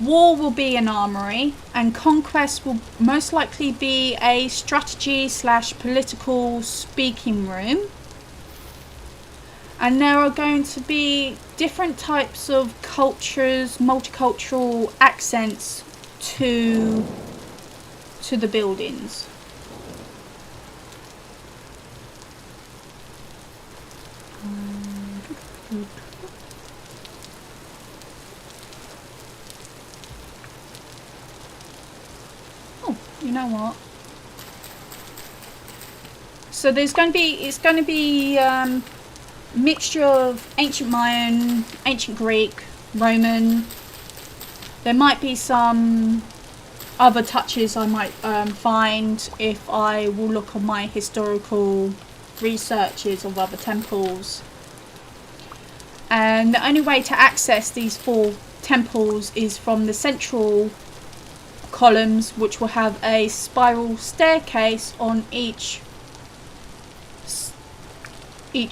A: War will be an armory, and conquest will most likely be a strategy / political speaking room. And there are going to be different types of cultures, multicultural accents to the buildings. Oh, you know what? So it's going to be mixture of ancient Mayan, ancient Greek, Roman. There might be some other touches I might find if I will look on my historical researches of other temples. And the only way to access these 4 temples is from the central columns, which will have a spiral staircase on each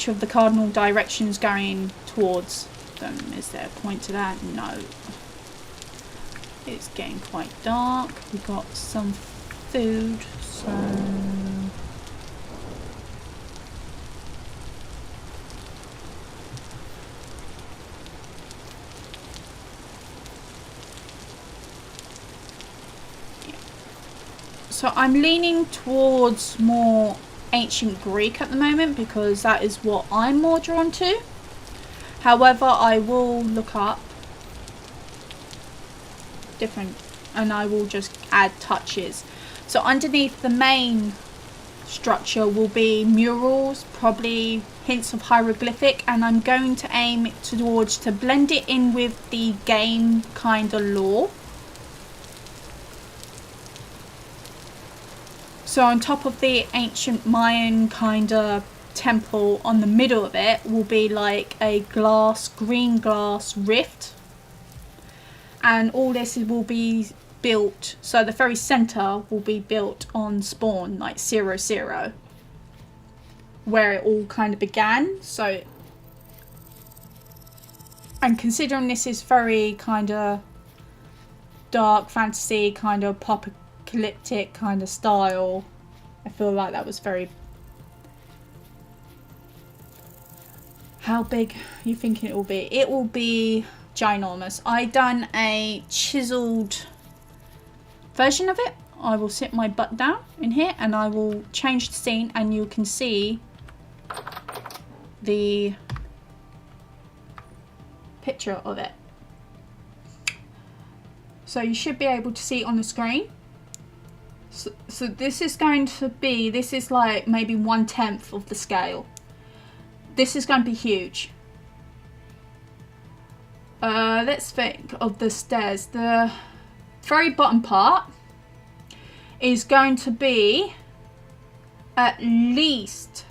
A: of the cardinal directions going towards them. Is there a point to that? No. It's getting quite dark. We've got some food, so so I'm leaning towards more ancient Greek at the moment because that is what I'm more drawn to. However, I will look up different and I will just add touches. So underneath the main structure will be murals, probably hints of hieroglyphic, and I'm going to aim towards to blend it in with the game kind of lore. So on top of the ancient Mayan kind of temple, on the middle of it will be like a green glass rift, and all this will be built, so the very center will be built on spawn, like 0, where it all kind of began. So, and considering this is very kind of dark fantasy, kind of apocalyptic kind of style, I feel like that was very... How big are you thinking it will be? It will be ginormous. I done a chiseled version of it. I will sit my butt down in here and I will change the scene and you can see the picture of it. So you should be able to see it on the screen. So this is going to be, this is like maybe 1/10 of the scale. This is going to be huge. Let's think of the stairs. The very bottom part is going to be at least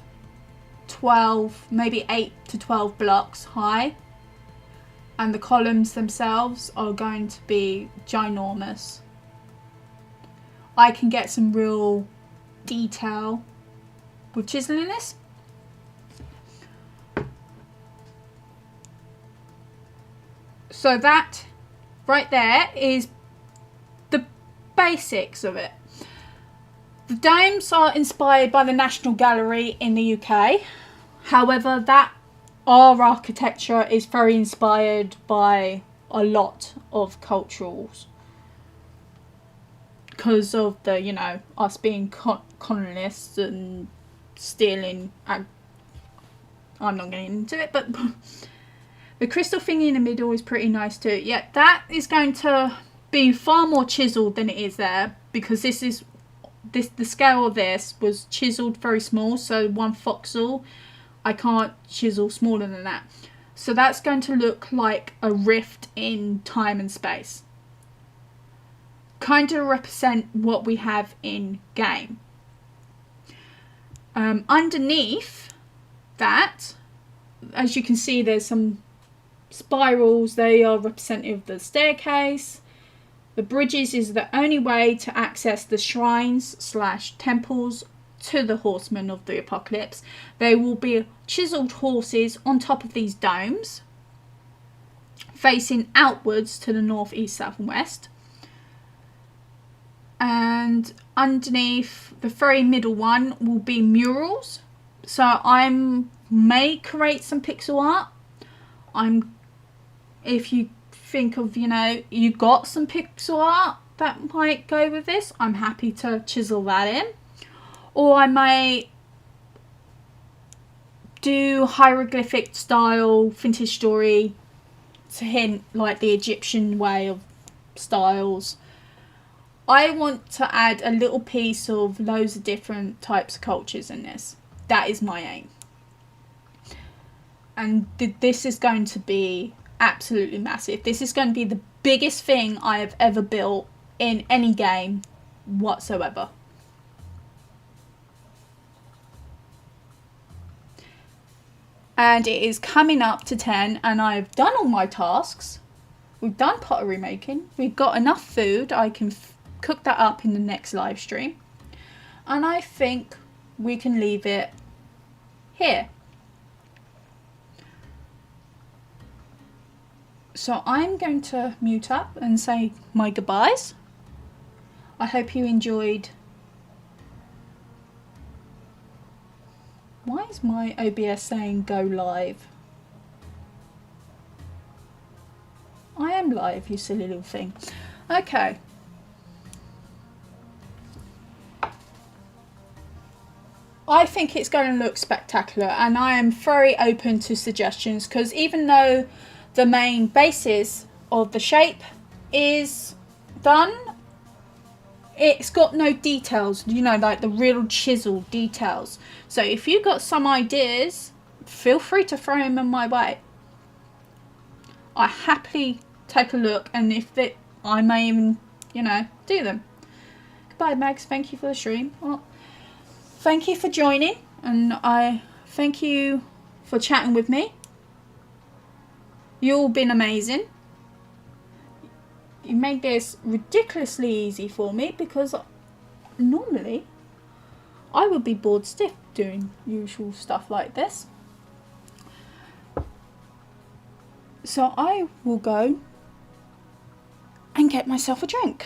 A: 12, maybe 8 to 12 blocks high. And the columns themselves are going to be ginormous. I can get some real detail with chiseling this. So that right there is the basics of it. The domes are inspired by the National Gallery in the UK. However, that our architecture is very inspired by a lot of culturals. Because of the, you know, us being colonists and stealing. I'm not getting into it, but... The crystal thingy in the middle is pretty nice too. Yeah, that is going to be far more chiseled than it is there, because the scale of this was chiseled very small, so 1 voxel. I can't chisel smaller than that. So that's going to look like a rift in time and space. Kind of represent what we have in game. Underneath that, as you can see, there's some spirals. They are representative of the staircase. The bridges is the only way to access the shrines / temples to the horsemen of the apocalypse. There will be chiseled horses on top of these domes, facing outwards to the north, east, south and west. And underneath the very middle one will be murals. So I may create some pixel art. If you think of, you know, you got some pixel art that might go with this, I'm happy to chisel that in. Or I may do hieroglyphic style vintage story to hint like the Egyptian way of styles. I want to add a little piece of loads of different types of cultures in this. That is my aim. And this is going to be absolutely massive. This is going to be the biggest thing I have ever built in any game whatsoever. And it is coming up to 10 and I've done all my tasks. We've done pottery making. We've got enough food. I can cook that up in the next live stream. And I think we can leave it here. So I'm going to mute up and say my goodbyes. I hope you enjoyed. Why is my OBS saying go live? I am live, you silly little thing. Okay. I think it's going to look spectacular and I am very open to suggestions, because even though the main basis of the shape is done, it's got no details, you know, like the real chisel details. So if you got some ideas, feel free to throw them in my way. I happily take a look, and I may even, you know, do them. Goodbye, Mags. Thank you for the stream. Well, thank you for joining, and I thank you for chatting with me. You've all been amazing. You made this ridiculously easy for me, because normally I would be bored stiff doing usual stuff like this. So I will go and get myself a drink.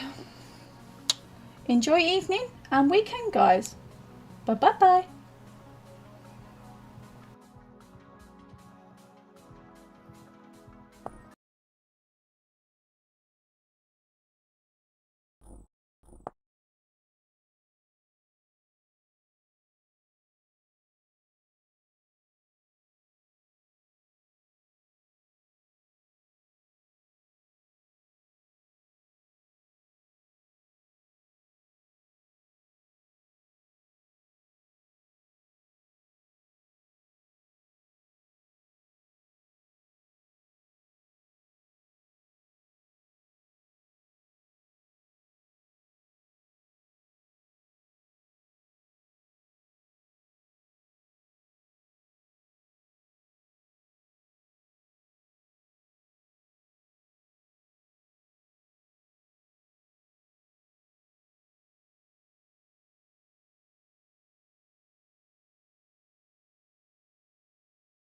A: Enjoy evening and weekend, guys. Bye bye bye.